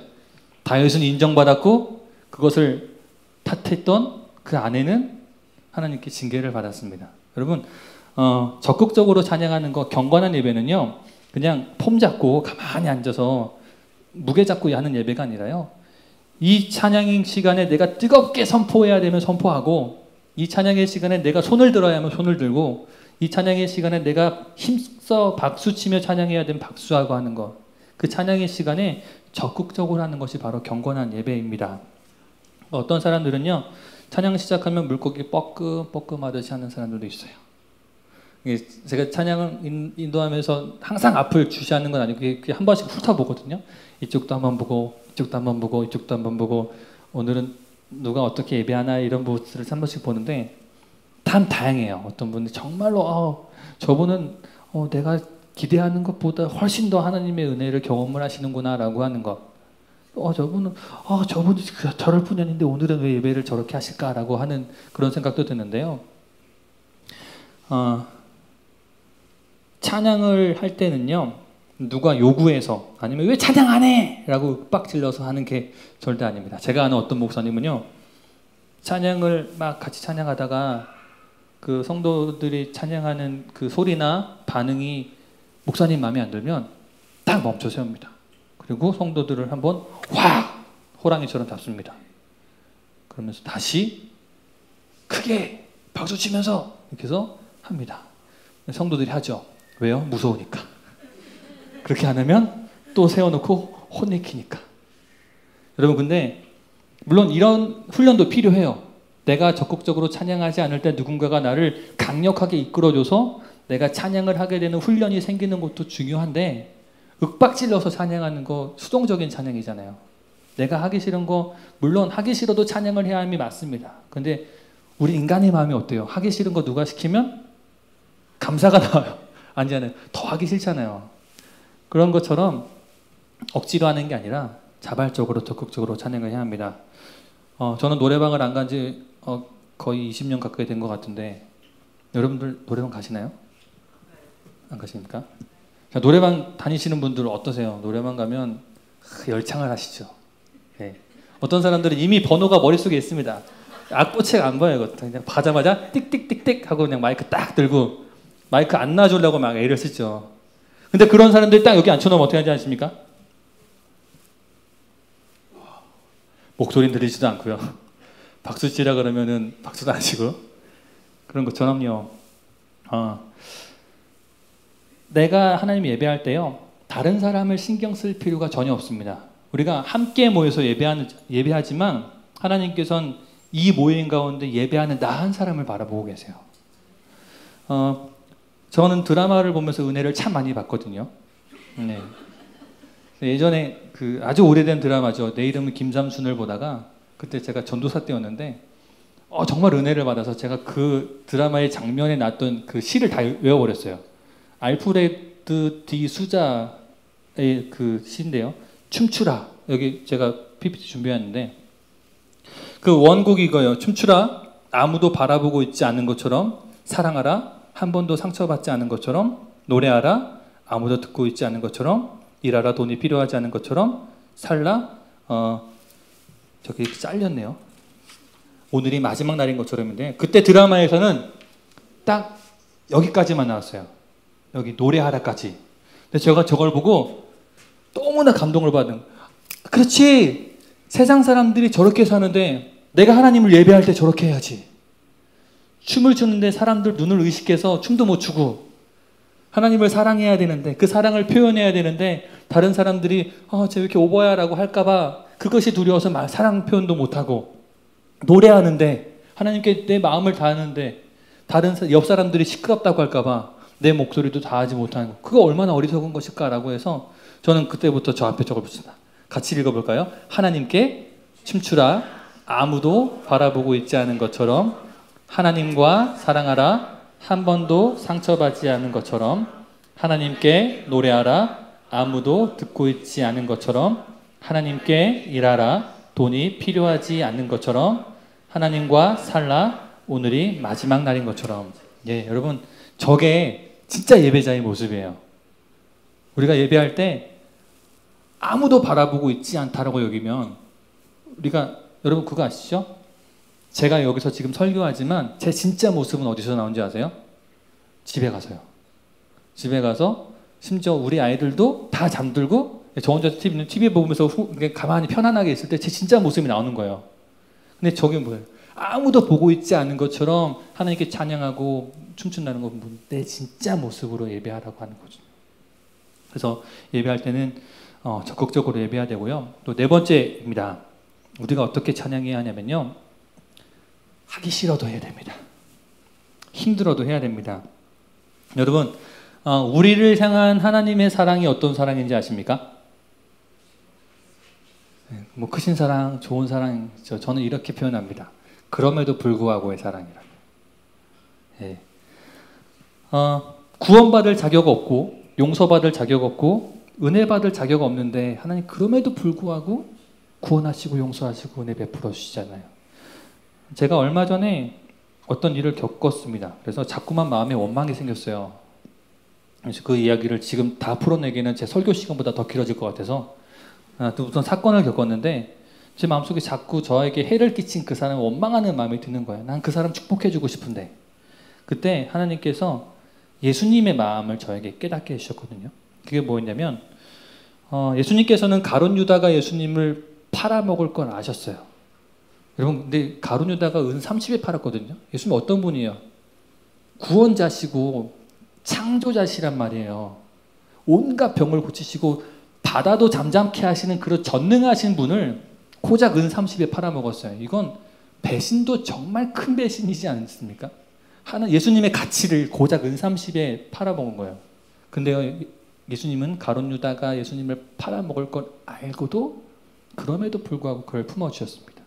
다윗은 인정받았고 그것을 탓했던 그 아내는 하나님께 징계를 받았습니다. 여러분 적극적으로 찬양하는 거, 경건한 예배는요, 그냥 폼 잡고 가만히 앉아서 무게 잡고 하는 예배가 아니라요, 이 찬양 시간에 내가 뜨겁게 선포해야 되면 선포하고 이 찬양의 시간에 내가 손을 들어야 하면 손을 들고, 이 찬양의 시간에 내가 힘써 박수치며 찬양해야 되면 박수하고 하는 것, 그 찬양의 시간에 적극적으로 하는 것이 바로 경건한 예배입니다. 어떤 사람들은요, 찬양 시작하면 물고기 뻐끔뻐끔 하듯이 하는 사람들도 있어요. 제가 찬양을 인도하면서 항상 앞을 주시하는 건 아니고 한 번씩 훑어보거든요. 이쪽도 한번 보고, 이쪽도 한번 보고, 이쪽도 한번 보고, 오늘은 누가 어떻게 예배하나 이런 모습을 한 번씩 보는데 참 다양해요. 어떤 분이 정말로 저분은 내가 기대하는 것보다 훨씬 더 하나님의 은혜를 경험을 하시는구나 라고 하는 것. 저분은 저럴 뿐이 아닌데 오늘은 왜 예배를 저렇게 하실까라고 하는 그런 생각도 드는데요. 찬양을 할 때는요, 누가 요구해서 아니면 왜 찬양 안 해? 라고 윽박질러서 하는 게 절대 아닙니다. 제가 아는 어떤 목사님은요, 찬양을 막 같이 찬양하다가 그 성도들이 찬양하는 그 소리나 반응이 목사님 마음에 안 들면 딱 멈춰 세웁니다. 그리고 성도들을 한번 확 호랑이처럼 잡습니다. 그러면서 다시 크게 박수 치면서 이렇게 해서 합니다. 성도들이 하죠. 왜요? 무서우니까. 그렇게 안 하면 또 세워놓고 혼내키니까. 여러분, 근데 물론 이런 훈련도 필요해요. 내가 적극적으로 찬양하지 않을 때 누군가가 나를 강력하게 이끌어줘서 내가 찬양을 하게 되는 훈련이 생기는 것도 중요한데, 윽박질러서 찬양하는 거 수동적인 찬양이잖아요. 내가 하기 싫은 거, 물론 하기 싫어도 찬양을 해야 함이 맞습니다. 근데 우리 인간의 마음이 어때요? 하기 싫은 거 누가 시키면 감사가 나와요. 아니잖아요. 더 하기 싫잖아요. 그런 것처럼 억지로 하는 게 아니라 자발적으로 적극적으로 찬양을 해야 합니다. 저는 노래방을 안 간 지 거의 20년 가까이 된 것 같은데, 여러분들 노래방 가시나요? 안 가십니까? 자, 노래방 다니시는 분들 어떠세요? 노래방 가면 열창을 하시죠. 네. 어떤 사람들은 이미 번호가 머릿속에 있습니다. 악보책 안 봐요. 이것도 그냥 가자마자 띡띡띡띡 하고 그냥 마이크 딱 들고 마이크 안 놔주려고 막 애를 쓰죠. 근데 그런 사람들 딱 여기 앉혀놓으면 어떻게 하지 않습니까? 목소리는 들리지도 않고요. 박수 치라 그러면은 박수도 안 치고. 그런 것처럼요. 내가 하나님 예배할 때요, 다른 사람을 신경 쓸 필요가 전혀 없습니다. 우리가 함께 모여서 예배하지만 하나님께서는 이 모임 가운데 예배하는 나 한 사람을 바라보고 계세요. 저는 드라마를 보면서 은혜를 참 많이 받거든요. 네. 예전에 그 아주 오래된 드라마죠. 내 이름은 김삼순을 보다가, 그때 제가 전도사 때였는데 정말 은혜를 받아서 제가 그 드라마의 장면에 났던 그 시를 다 외워버렸어요. 알프레드 디 수자의 그 시인데요. 춤추라. 여기 제가 PPT 준비했는데 그 원곡이 이거예요. 춤추라. 아무도 바라보고 있지 않는 것처럼 사랑하라. 한 번도 상처받지 않은 것처럼 노래하라. 아무도 듣고 있지 않은 것처럼 일하라. 돈이 필요하지 않은 것처럼 살라. 저기 잘렸네요. 오늘이 마지막 날인 것처럼인데, 그때 드라마에서는 딱 여기까지만 나왔어요. 여기 노래하라까지. 근데 제가 저걸 보고 너무나 감동을 받은, 그렇지, 세상 사람들이 저렇게 사는데 내가 하나님을 예배할 때 저렇게 해야지. 춤을 추는데 사람들 눈을 의식해서 춤도 못 추고, 하나님을 사랑해야 되는데, 그 사랑을 표현해야 되는데 다른 사람들이 쟤 왜 이렇게 오버야 라고 할까봐 그것이 두려워서 사랑 표현도 못하고, 노래하는데 하나님께 내 마음을 다하는데 다른 옆 사람들이 시끄럽다고 할까봐 내 목소리도 다하지 못하는 거, 그거 얼마나 어리석은 것일까라고 해서 저는 그때부터 저 앞에 적어봤습니다. 같이 읽어볼까요? 하나님께 춤추라. 아무도 바라보고 있지 않은 것처럼 하나님과 사랑하라. 한 번도 상처받지 않은 것처럼 하나님께 노래하라. 아무도 듣고 있지 않은 것처럼 하나님께 일하라. 돈이 필요하지 않는 것처럼 하나님과 살라. 오늘이 마지막 날인 것처럼. 예, 여러분, 저게 진짜 예배자의 모습이에요. 우리가 예배할 때 아무도 바라보고 있지 않다라고 여기면, 우리가, 여러분 그거 아시죠? 제가 여기서 지금 설교하지만 제 진짜 모습은 어디서 나온지 아세요? 집에 가서요. 집에 가서 심지어 우리 아이들도 다 잠들고 저 혼자 TV 보면서 가만히 편안하게 있을 때 제 진짜 모습이 나오는 거예요. 근데 저게 뭐예요? 아무도 보고 있지 않은 것처럼 하나님께 찬양하고 춤춘다는 건 내 진짜 모습으로 예배하라고 하는 거죠. 그래서 예배할 때는 적극적으로 예배해야 되고요. 또 네 번째입니다. 우리가 어떻게 찬양해야 하냐면요. 하기 싫어도 해야 됩니다. 힘들어도 해야 됩니다. 여러분, 우리를 향한 하나님의 사랑이 어떤 사랑인지 아십니까? 뭐 크신 사랑, 좋은 사랑, 저는 이렇게 표현합니다. 그럼에도 불구하고의 사랑이라. 예. 구원받을 자격 없고 용서받을 자격 없고 은혜 받을 자격 없는데 하나님 그럼에도 불구하고 구원하시고 용서하시고 은혜 베풀어 주시잖아요. 제가 얼마 전에 어떤 일을 겪었습니다. 그래서 자꾸만 마음에 원망이 생겼어요. 그래서 그 이야기를 지금 다 풀어내기는 제 설교 시간보다 더 길어질 것 같아서 우선 사건을 겪었는데 제 마음속에 자꾸 저에게 해를 끼친 그 사람을 원망하는 마음이 드는 거예요. 난 그 사람 축복해주고 싶은데 그때 하나님께서 예수님의 마음을 저에게 깨닫게 해주셨거든요. 그게 뭐였냐면 예수님께서는 가룟 유다가 예수님을 팔아먹을 걸 아셨어요. 여러분 근데 가룟 유다가 은 30에 팔았거든요. 예수님 어떤 분이에요? 구원자시고 창조자시란 말이에요. 온갖 병을 고치시고 바다도 잠잠케 하시는 그런 전능하신 분을 고작 은 30에 팔아먹었어요. 이건 배신도 정말 큰 배신이지 않습니까? 예수님의 가치를 고작 은 30에 팔아먹은 거예요. 근데요, 예수님은 가룟 유다가 예수님을 팔아먹을 걸 알고도 그럼에도 불구하고 그를 품어주셨습니다.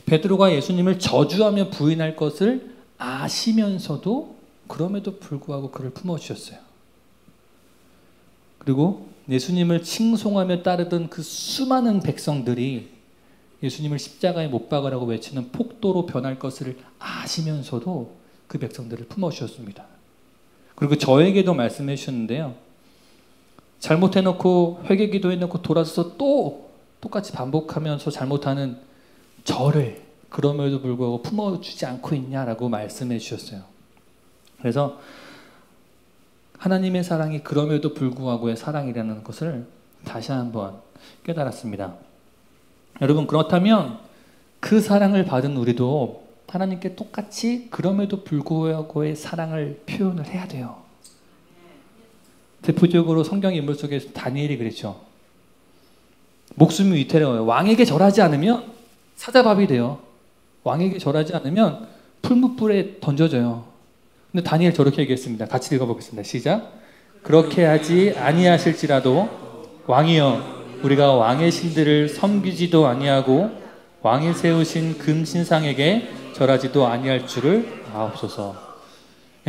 베드로가 예수님을 저주하며 부인할 것을 아시면서도 그럼에도 불구하고 그를 품어주셨어요. 그리고 예수님을 칭송하며 따르던 그 수많은 백성들이 예수님을 십자가에 못 박으라고 외치는 폭도로 변할 것을 아시면서도 그 백성들을 품어주셨습니다. 그리고 저에게도 말씀해 주셨는데요. 잘못해놓고 회개기도 해놓고 돌아서서 또 똑같이 반복하면서 잘못하는 저를 그럼에도 불구하고 품어주지 않고 있냐라고 말씀해 주셨어요. 그래서 하나님의 사랑이 그럼에도 불구하고의 사랑이라는 것을 다시 한번 깨달았습니다. 여러분 그렇다면 그 사랑을 받은 우리도 하나님께 똑같이 그럼에도 불구하고의 사랑을 표현을 해야 돼요. 대표적으로 성경 인물 속에 다니엘이 그랬죠. 목숨이 위태로워요. 왕에게 절하지 않으면 사자밥이 돼요. 왕에게 절하지 않으면 풀무불에 던져져요. 근데 다니엘 저렇게 얘기했습니다. 같이 읽어보겠습니다. 시작. 그렇게 하지 아니하실지라도 왕이여 우리가 왕의 신들을 섬기지도 아니하고 왕이 세우신 금신상에게 절하지도 아니할 줄을 아옵소서.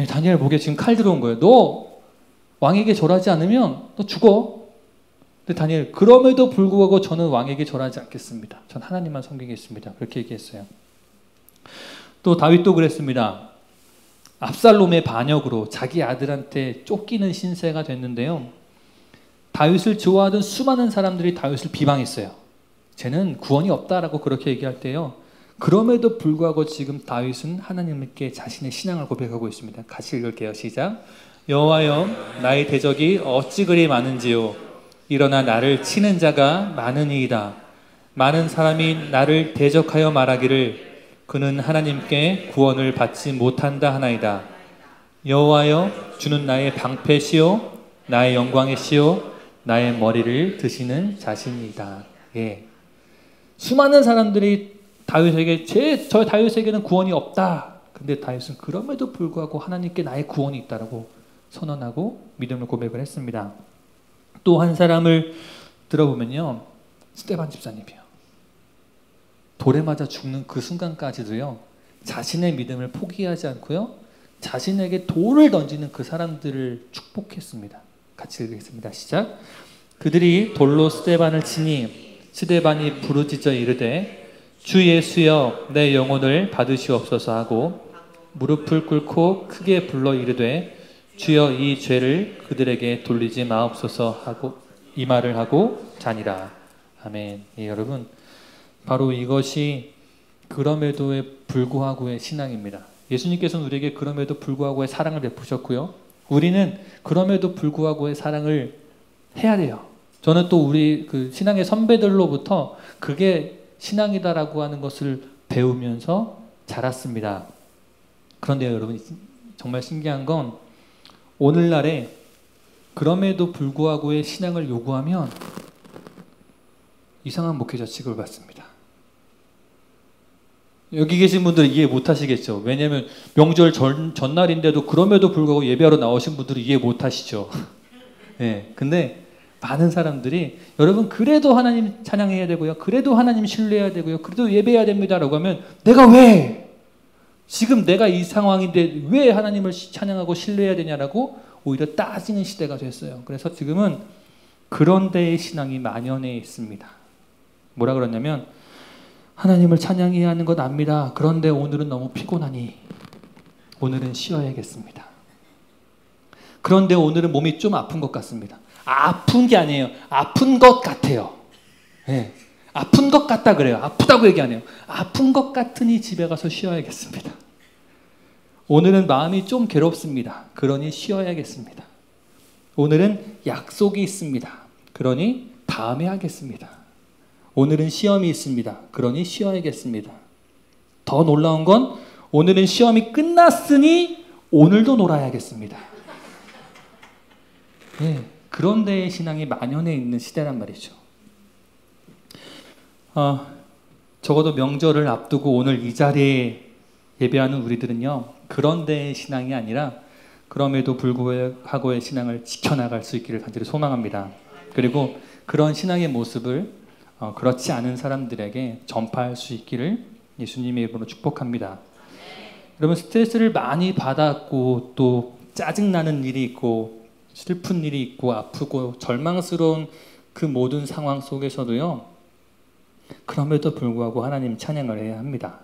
다니엘 목에 지금 칼 들어온 거예요. 너 왕에게 절하지 않으면 너 죽어. 근데 다니엘 그럼에도 불구하고 저는 왕에게 절하지 않겠습니다. 전 하나님만 섬기겠습니다. 그렇게 얘기했어요. 또 다윗도 그랬습니다. 압살롬의 반역으로 자기 아들한테 쫓기는 신세가 됐는데요. 다윗을 좋아하던 수많은 사람들이 다윗을 비방했어요. 쟤는 구원이 없다라고 그렇게 얘기할 때요. 그럼에도 불구하고 지금 다윗은 하나님께 자신의 신앙을 고백하고 있습니다. 같이 읽을게요. 시작. 여호와여 나의 대적이 어찌 그리 많은지요. 일어나 나를 치는 자가 많으니이다. 많은 사람이 나를 대적하여 말하기를 그는 하나님께 구원을 받지 못한다 하나이다. 여호와여 주는 나의 방패시요 나의 영광이시요 나의 머리를 드시는 자신이다. 예. 수많은 사람들이 다윗에게 저 다윗에게는 구원이 없다. 근데 다윗은 그럼에도 불구하고 하나님께 나의 구원이 있다라고 선언하고 믿음을 고백을 했습니다. 또 한 사람을 들어보면요. 스데반 집사님이에요. 돌에 맞아 죽는 그 순간까지도요. 자신의 믿음을 포기하지 않고요. 자신에게 돌을 던지는 그 사람들을 축복했습니다. 같이 읽겠습니다. 시작. 그들이 돌로 스데반을 치니 스데반이 부르짖어 이르되 주 예수여 내 영혼을 받으시옵소서 하고 무릎을 꿇고 크게 불러 이르되 주여 이 죄를 그들에게 돌리지 마옵소서 하고 이 말을 하고 자니라. 아멘. 예, 여러분 바로 이것이 그럼에도 불구하고의 신앙입니다. 예수님께서는 우리에게 그럼에도 불구하고의 사랑을 베푸셨고요. 우리는 그럼에도 불구하고의 사랑을 해야 돼요. 저는 또 우리 그 신앙의 선배들로부터 그게 신앙이다라고 하는 것을 배우면서 자랐습니다. 그런데 여러분 정말 신기한 건 오늘날에 그럼에도 불구하고의 신앙을 요구하면 이상한 목회자 취급을 받습니다. 여기 계신 분들은 이해 못 하시겠죠. 왜냐하면 명절 전날인데도 그럼에도 불구하고 예배하러 나오신 분들은 이해 못 하시죠. 네, 근데 많은 사람들이 여러분 그래도 하나님 찬양해야 되고요. 그래도 하나님 신뢰해야 되고요. 그래도 예배해야 됩니다. 라고 하면 내가 왜? 지금 내가 이 상황인데 왜 하나님을 찬양하고 신뢰해야 되냐라고 오히려 따지는 시대가 됐어요. 그래서 지금은 그런 데의 신앙이 만연해 있습니다. 뭐라 그러냐면 하나님을 찬양해야 하는 것 압니다. 그런데 오늘은 너무 피곤하니 오늘은 쉬어야겠습니다. 그런데 오늘은 몸이 좀 아픈 것 같습니다. 아픈 게 아니에요. 아픈 것 같아요. 네. 아픈 것 같다 그래요. 아프다고 얘기 안 해요. 아픈 것 같으니 집에 가서 쉬어야겠습니다. 오늘은 마음이 좀 괴롭습니다. 그러니 쉬어야겠습니다. 오늘은 약속이 있습니다. 그러니 다음에 하겠습니다. 오늘은 시험이 있습니다. 그러니 쉬어야겠습니다. 더 놀라운 건 오늘은 시험이 끝났으니 오늘도 놀아야겠습니다. 네, 그런 데의 신앙이 만연해 있는 시대란 말이죠. 적어도 명절을 앞두고 오늘 이 자리에 예배하는 우리들은요, 그런 데의 신앙이 아니라 그럼에도 불구하고의 신앙을 지켜나갈 수 있기를 간절히 소망합니다. 그리고 그런 신앙의 모습을 그렇지 않은 사람들에게 전파할 수 있기를 예수님의 이름으로 축복합니다. 여러분 스트레스를 많이 받았고 또 짜증나는 일이 있고 슬픈 일이 있고 아프고 절망스러운 그 모든 상황 속에서도요, 그럼에도 불구하고 하나님 찬양을 해야 합니다.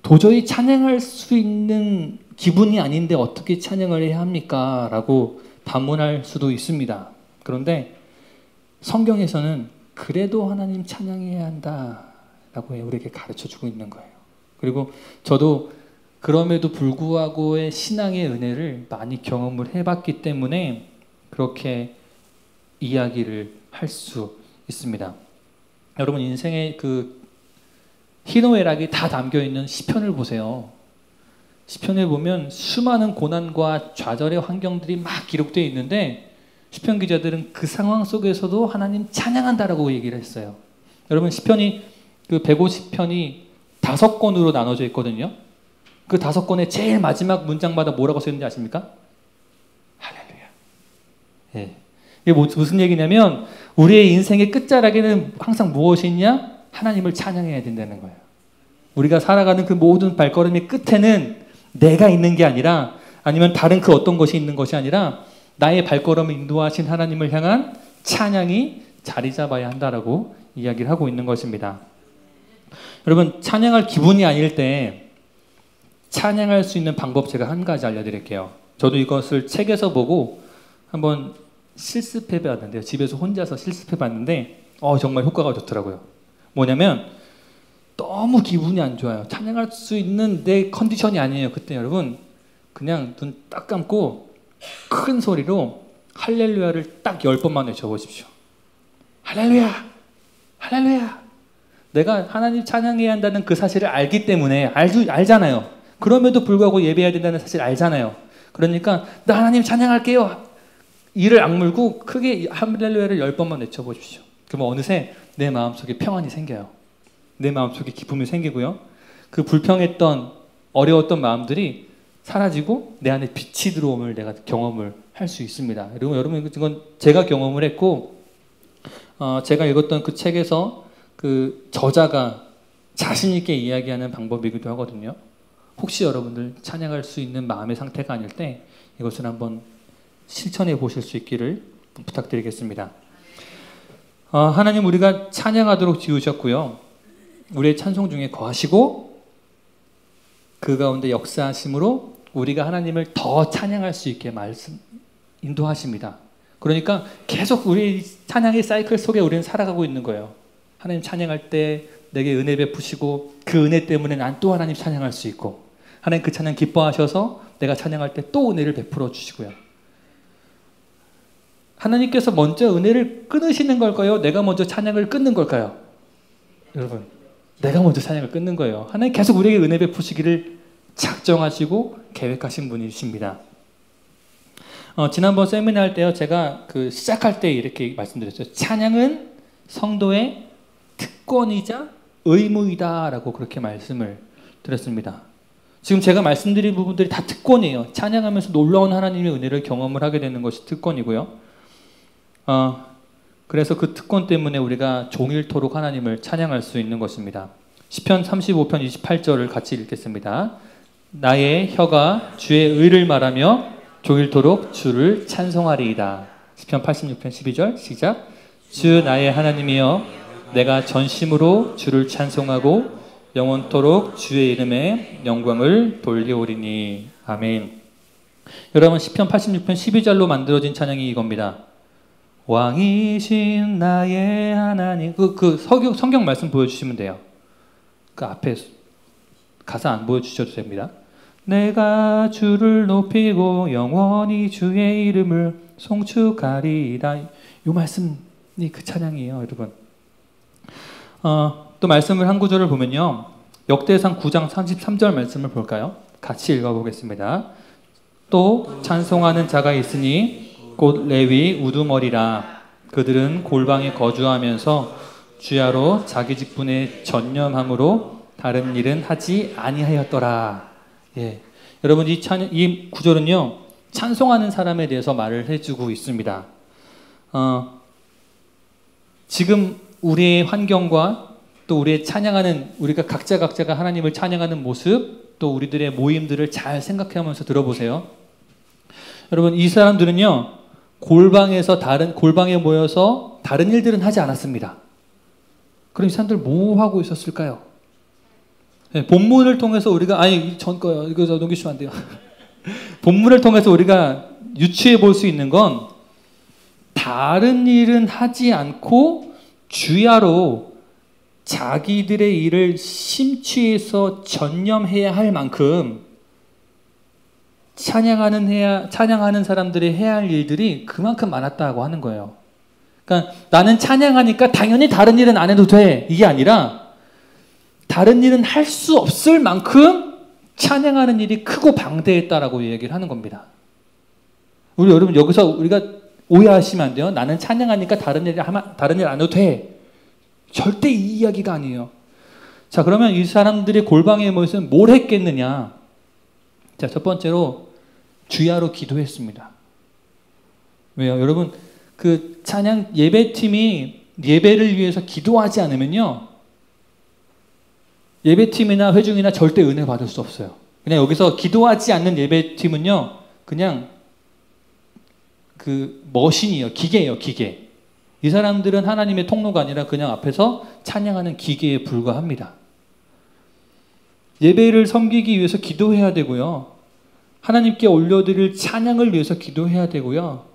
도저히 찬양할 수 있는 기분이 아닌데 어떻게 찬양을 해야 합니까? 라고 반문할 수도 있습니다. 그런데 성경에서는 그래도 하나님 찬양해야 한다 라고 우리에게 가르쳐주고 있는 거예요. 그리고 저도 그럼에도 불구하고의 신앙의 은혜를 많이 경험을 해봤기 때문에 그렇게 이야기를 할 수 있습니다. 여러분 인생의 그 희노애락이 다 담겨있는 시편을 보세요. 시편에 보면 수많은 고난과 좌절의 환경들이 막 기록되어 있는데 시편 기자들은 그 상황 속에서도 하나님 찬양한다라고 얘기를 했어요. 여러분 시편이 그 150편이 5권으로 나눠져 있거든요. 그 5권의 제일 마지막 문장마다 뭐라고 써있는지 아십니까? 할렐루야. 예. 이게 무슨 얘기냐면 우리의 인생의 끝자락에는 항상 무엇이 있냐? 하나님을 찬양해야 된다는 거예요. 우리가 살아가는 그 모든 발걸음의 끝에는 내가 있는 게 아니라 아니면 다른 그 어떤 것이 있는 것이 아니라 나의 발걸음을 인도하신 하나님을 향한 찬양이 자리 잡아야 한다라고 이야기를 하고 있는 것입니다. 여러분 찬양할 기분이 아닐 때 찬양할 수 있는 방법 제가 한 가지 알려드릴게요. 저도 이것을 책에서 보고 한번 실습해 봤는데요. 집에서 혼자서 실습해 봤는데 정말 효과가 좋더라고요. 뭐냐면 너무 기분이 안 좋아요. 찬양할 수 있는 내 컨디션이 아니에요. 그때 여러분 그냥 눈 딱 감고 큰 소리로 할렐루야를 딱 10번만 외쳐보십시오. 할렐루야! 할렐루야! 내가 하나님 찬양해야 한다는 그 사실을 알기 때문에 알잖아요. 그럼에도 불구하고 예배해야 된다는 사실을 알잖아요. 그러니까 나 하나님 찬양할게요. 이를 악물고 크게 할렐루야를 10번만 외쳐보십시오. 그러면 어느새 내 마음속에 평안이 생겨요. 내 마음속에 기쁨이 생기고요. 그 불평했던 어려웠던 마음들이 사라지고 내 안에 빛이 들어옴을 내가 경험을 할 수 있습니다. 그리고 여러분 이건 제가 경험을 했고 제가 읽었던 그 책에서 그 저자가 자신 있게 이야기하는 방법이기도 하거든요. 혹시 여러분들 찬양할 수 있는 마음의 상태가 아닐 때 이것을 한번 실천해 보실 수 있기를 부탁드리겠습니다. 하나님 우리가 찬양하도록 지으셨고요. 우리의 찬송 중에 거하시고 그 가운데 역사하심으로 우리가 하나님을 더 찬양할 수 있게 인도하십니다. 그러니까 계속 우리 찬양의 사이클 속에 우리는 살아가고 있는 거예요. 하나님 찬양할 때 내게 은혜 베푸시고 그 은혜 때문에 난 또 하나님 찬양할 수 있고 하나님 그 찬양 기뻐하셔서 내가 찬양할 때 또 은혜를 베풀어 주시고요. 하나님께서 먼저 은혜를 끊으시는 걸까요? 내가 먼저 찬양을 끊는 걸까요? 여러분 내가 먼저 찬양을 끊는 거예요. 하나님 계속 우리에게 은혜 베푸시기를 작정하시고 계획하신 분이십니다. 지난번 세미나 할 때요, 제가 시작할 때 이렇게 말씀드렸어요. 찬양은 성도의 특권이자 의무이다라고 그렇게 말씀을 드렸습니다. 지금 제가 말씀드린 부분들이 다 특권이에요. 찬양하면서 놀라운 하나님의 은혜를 경험을 하게 되는 것이 특권이고요. 그래서 그 특권 때문에 우리가 종일토록 하나님을 찬양할 수 있는 것입니다. 시편 35편 28절을 같이 읽겠습니다. 나의 혀가 주의 의를 말하며 종일토록 주를 찬송하리이다. 시편 86편 12절 시작. 주 나의 하나님이여 내가 전심으로 주를 찬송하고 영원토록 주의 이름에 영광을 돌리오리니. 아멘. 여러분, 시편 86편 12절로 만들어진 찬양이 이겁니다. 왕이신 나의 하나님. 성경 말씀 보여주시면 돼요. 그 앞에 가사 안 보여주셔도 됩니다. 내가 주를 높이고 영원히 주의 이름을 송축하리이다. 이 말씀이 그 찬양이에요, 여러분. 또 말씀을 한 구절을 보면요, 역대상 9장 33절 말씀을 볼까요? 같이 읽어보겠습니다. 또 찬송하는 자가 있으니 곧 레위 우두머리라. 그들은 골방에 거주하면서 주야로 자기 직분에 전념함으로 다른 일은 하지 아니하였더라. 예, 여러분, 이 구절은요, 찬송하는 사람에 대해서 말을 해주고 있습니다. 지금 우리의 환경과 또 우리의 우리가 각자가 하나님을 찬양하는 모습, 또 우리들의 모임들을 잘 생각하면서 들어보세요. 여러분, 이 사람들은요, 골방에 모여서 다른 일들은 하지 않았습니다. 그럼 이 사람들 뭐 하고 있었을까요? 네, 본문을 통해서 우리가, 전 거요. 이거 넘기시면 안 돼요. 본문을 통해서 우리가 유추해 볼 수 있는 건, 다른 일은 하지 않고 주야로 자기들의 일을 심취해서 전념해야 할 만큼 찬양하는 사람들이 해야 할 일들이 그만큼 많았다고 하는 거예요. 그러니까 나는 찬양하니까 당연히 다른 일은 안 해도 돼. 이게 아니라 다른 일은 할 수 없을 만큼 찬양하는 일이 크고 방대했다라고 얘기를 하는 겁니다. 여러분, 여기서 우리가 오해하시면 안 돼요. 나는 찬양하니까 다른 일 안 해도 돼. 절대 이 이야기가 아니에요. 자, 그러면 이 사람들이 골방에 모여서 뭘 했겠느냐? 자, 첫 번째로 주야로 기도했습니다. 왜요? 여러분, 그 찬양 예배팀이 예배를 위해서 기도하지 않으면요, 예배팀이나 회중이나 절대 은혜 받을 수 없어요. 그냥 여기서 기도하지 않는 예배팀은요, 그냥 머신이에요. 기계예요, 기계. 이 사람들은 하나님의 통로가 아니라 그냥 앞에서 찬양하는 기계에 불과합니다. 예배를 섬기기 위해서 기도해야 되고요. 하나님께 올려드릴 찬양을 위해서 기도해야 되고요.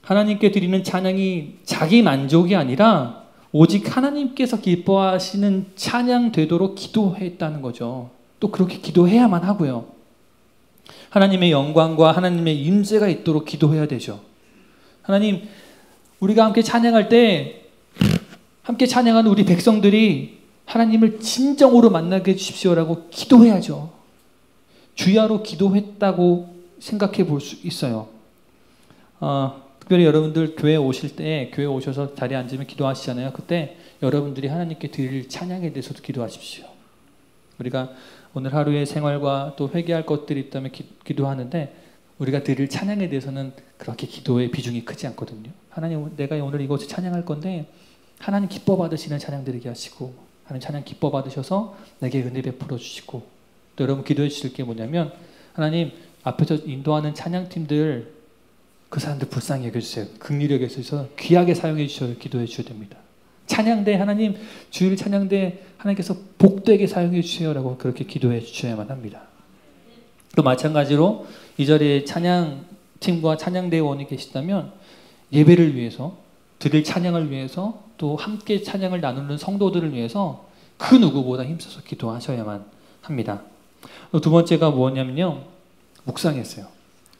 하나님께 드리는 찬양이 자기 만족이 아니라 오직 하나님께서 기뻐하시는 찬양 되도록 기도했다는 거죠. 또 그렇게 기도해야만 하고요. 하나님의 영광과 하나님의 임재가 있도록 기도해야 되죠. 하나님, 우리가 함께 찬양할 때 함께 찬양하는 우리 백성들이 하나님을 진정으로 만나게 해주십시오라고 기도해야죠. 주야로 기도했다고 생각해 볼 수 있어요. 특별히 여러분들 교회 오실 때, 교회 오셔서 자리에 앉으면 기도하시잖아요. 그때 여러분들이 하나님께 드릴 찬양에 대해서도 기도하십시오. 우리가 오늘 하루의 생활과 또 회개할 것들이 있다면 기도하는데, 우리가 드릴 찬양에 대해서는 그렇게 기도의 비중이 크지 않거든요. 하나님, 내가 오늘 이곳에 찬양할 건데 하나님 기뻐 받으시는 찬양 드리게 하시고, 하나님 찬양 기뻐 받으셔서 내게 은혜 베풀어 주시고, 또 여러분 기도해 주실 게 뭐냐면, 하나님 앞에서 인도하는 찬양팀들, 그 사람들 불쌍히 여겨주세요. 긍휼히 여겨주셔서 귀하게 사용해 주셔서 기도해 주셔야 됩니다. 찬양대, 하나님 주일 찬양대 하나님께서 복되게 사용해 주세요라고 그렇게 기도해 주셔야만 합니다. 또 마찬가지로 이 자리에 찬양팀과 찬양대원이 계시다면 예배를 위해서, 드릴 찬양을 위해서, 또 함께 찬양을 나누는 성도들을 위해서 그 누구보다 힘써서 기도하셔야만 합니다. 두 번째가 뭐냐면요, 묵상했어요.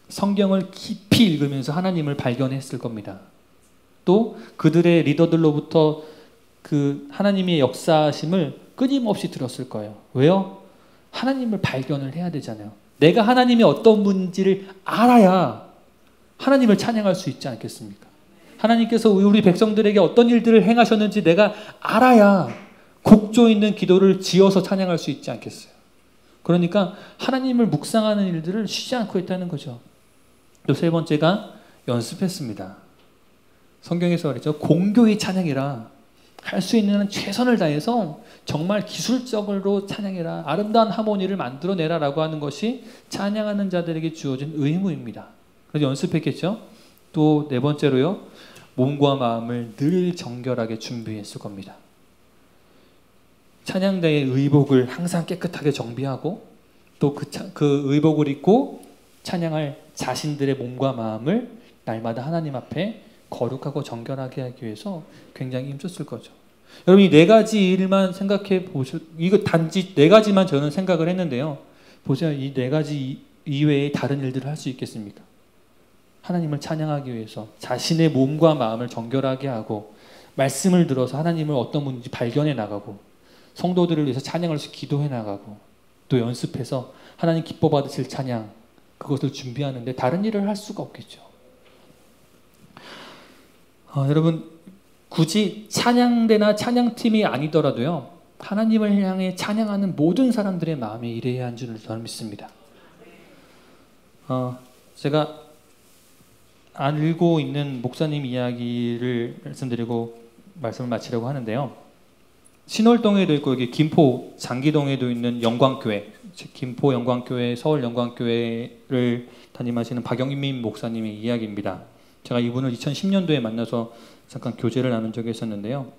성경을 깊이 읽으면서 하나님을 발견했을 겁니다. 또 그들의 리더들로부터 그 하나님의 역사하심을 끊임없이 들었을 거예요. 왜요? 하나님을 발견을 해야 되잖아요. 내가 하나님이 어떤 분인지를 알아야 하나님을 찬양할 수 있지 않겠습니까? 하나님께서 우리 백성들에게 어떤 일들을 행하셨는지 내가 알아야 곡조 있는 기도를 지어서 찬양할 수 있지 않겠어요? 그러니까 하나님을 묵상하는 일들을 쉬지 않고 있다는 거죠. 또 세 번째가 연습했습니다. 성경에서 말이죠. 공교의 찬양이라 할 수 있는 한 최선을 다해서 정말 기술적으로 찬양해라. 아름다운 하모니를 만들어내라 라고 하는 것이 찬양하는 자들에게 주어진 의무입니다. 그래서 연습했겠죠. 또 네 번째로요. 몸과 마음을 늘 정결하게 준비했을 겁니다. 찬양대의 의복을 항상 깨끗하게 정비하고 또 그 의복을 입고 찬양할 자신들의 몸과 마음을 날마다 하나님 앞에 거룩하고 정결하게 하기 위해서 굉장히 힘썼을 거죠. 여러분 이 네 가지 일만 생각해 보셔. 이거 단지 네 가지만 저는 생각을 했는데요. 보세요. 이 네 가지 이외에 다른 일들을 할 수 있겠습니까? 하나님을 찬양하기 위해서 자신의 몸과 마음을 정결하게 하고 말씀을 들어서 하나님을 어떤 분인지 발견해 나가고 성도들을 위해서 찬양을 해서 기도해 나가고 또 연습해서 하나님 기뻐 받으실 찬양 그것을 준비하는데 다른 일을 할 수가 없겠죠. 여러분 굳이 찬양대나 찬양팀이 아니더라도요. 하나님을 향해 찬양하는 모든 사람들의 마음에 이래야 한 줄을 저는 믿습니다. 제가 알고 있는 목사님 이야기를 말씀드리고 말씀을 마치려고 하는데요. 신월동에도 있고 여기 김포 장기동에도 있는 영광교회, 김포 영광교회, 서울 영광교회를 담임하시는 박영민 목사님의 이야기입니다. 제가 이분을 2010년도에 만나서 잠깐 교제를 나눈 적이 있었는데요.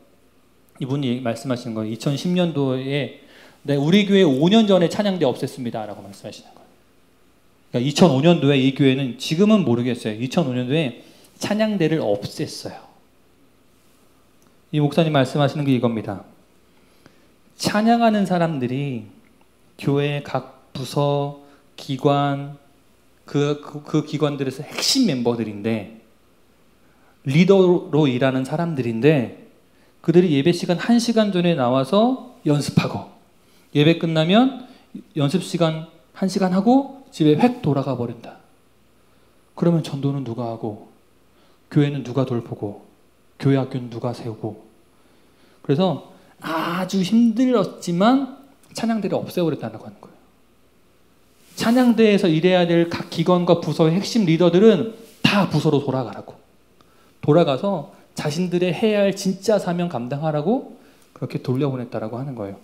이분이 말씀하시는 거예요. 2010년도에 우리 교회 5년 전에 찬양대 없앴습니다 라고 말씀하시는 거예요. 그러니까 2005년도에 이 교회는 지금은 모르겠어요. 2005년도에 찬양대를 없앴어요. 이 목사님 말씀하시는 게 이겁니다. 찬양하는 사람들이 교회의 각 부서, 기관, 그 기관들에서 핵심 멤버들인데 리더로 일하는 사람들인데 그들이 예배 시간 1시간 전에 나와서 연습하고 예배 끝나면 연습 시간 1시간 하고 집에 획 돌아가 버린다. 그러면 전도는 누가 하고 교회는 누가 돌보고 교회 학교는 누가 세우고 그래서 아주 힘들었지만 찬양대를 없애버렸다고 하는 거예요. 찬양대에서 일해야 될 각 기관과 부서의 핵심 리더들은 다 부서로 돌아가서 자신들의 해야 할 진짜 사명 감당하라고 그렇게 돌려보냈다라고 하는 거예요.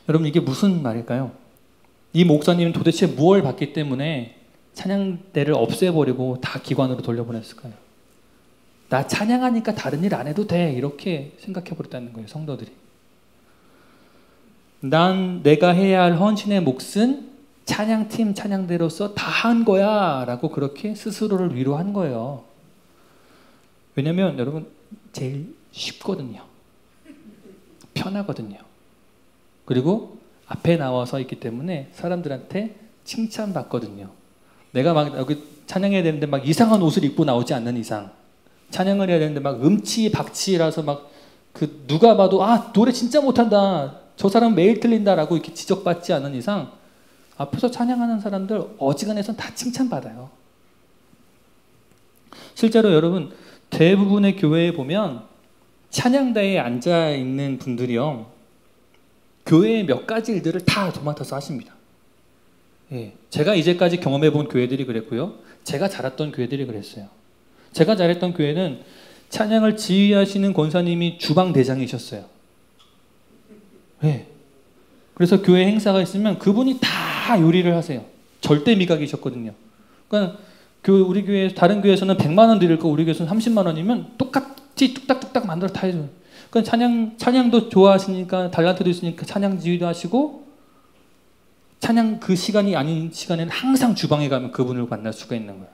여러분 이게 무슨 말일까요? 이 목사님은 도대체 무엇을 받기 때문에 찬양대를 없애버리고 다 기관으로 돌려보냈을까요? 나 찬양하니까 다른 일 안 해도 돼 이렇게 생각해버렸다는 거예요. 성도들이. 난 내가 해야 할 헌신의 몫은 찬양팀 찬양대로서 다 한 거야 라고 그렇게 스스로를 위로한 거예요. 왜냐면 여러분 제일 쉽거든요. 편하거든요. 그리고 앞에 나와서 있기 때문에 사람들한테 칭찬받거든요. 내가 막 여기 찬양해야 되는데 막 이상한 옷을 입고 나오지 않는 이상 찬양을 해야 되는데 막 음치박치라서 막 그 누가 봐도 아 노래 진짜 못한다 저 사람 매일 틀린다라고 이렇게 지적받지 않는 이상 앞에서 찬양하는 사람들 어지간해선 다 칭찬받아요. 실제로 여러분 대부분의 교회에 보면 찬양대에 앉아있는 분들이요 교회의 몇 가지 일들을 다 도맡아서 하십니다. 예, 제가 이제까지 경험해본 교회들이 그랬고요. 제가 자랐던 교회들이 그랬어요. 제가 자랐던 교회는 찬양을 지휘하시는 권사님이 주방대장이셨어요. 예. 그래서 교회 행사가 있으면 그분이 다 요리를 하세요. 절대 미각이셨거든요. 그러니까 우리 교회 다른 교회에서는 100만 원 드릴 거 우리 교회에서는 30만 원이면 똑같이 뚝딱뚝딱 만들어 다 해줘요. 그러니까 찬양도 좋아하시니까 달란트도 있으니까 찬양 지휘도 하시고 찬양 그 시간이 아닌 시간에는 항상 주방에 가면 그분을 만날 수가 있는 거예요.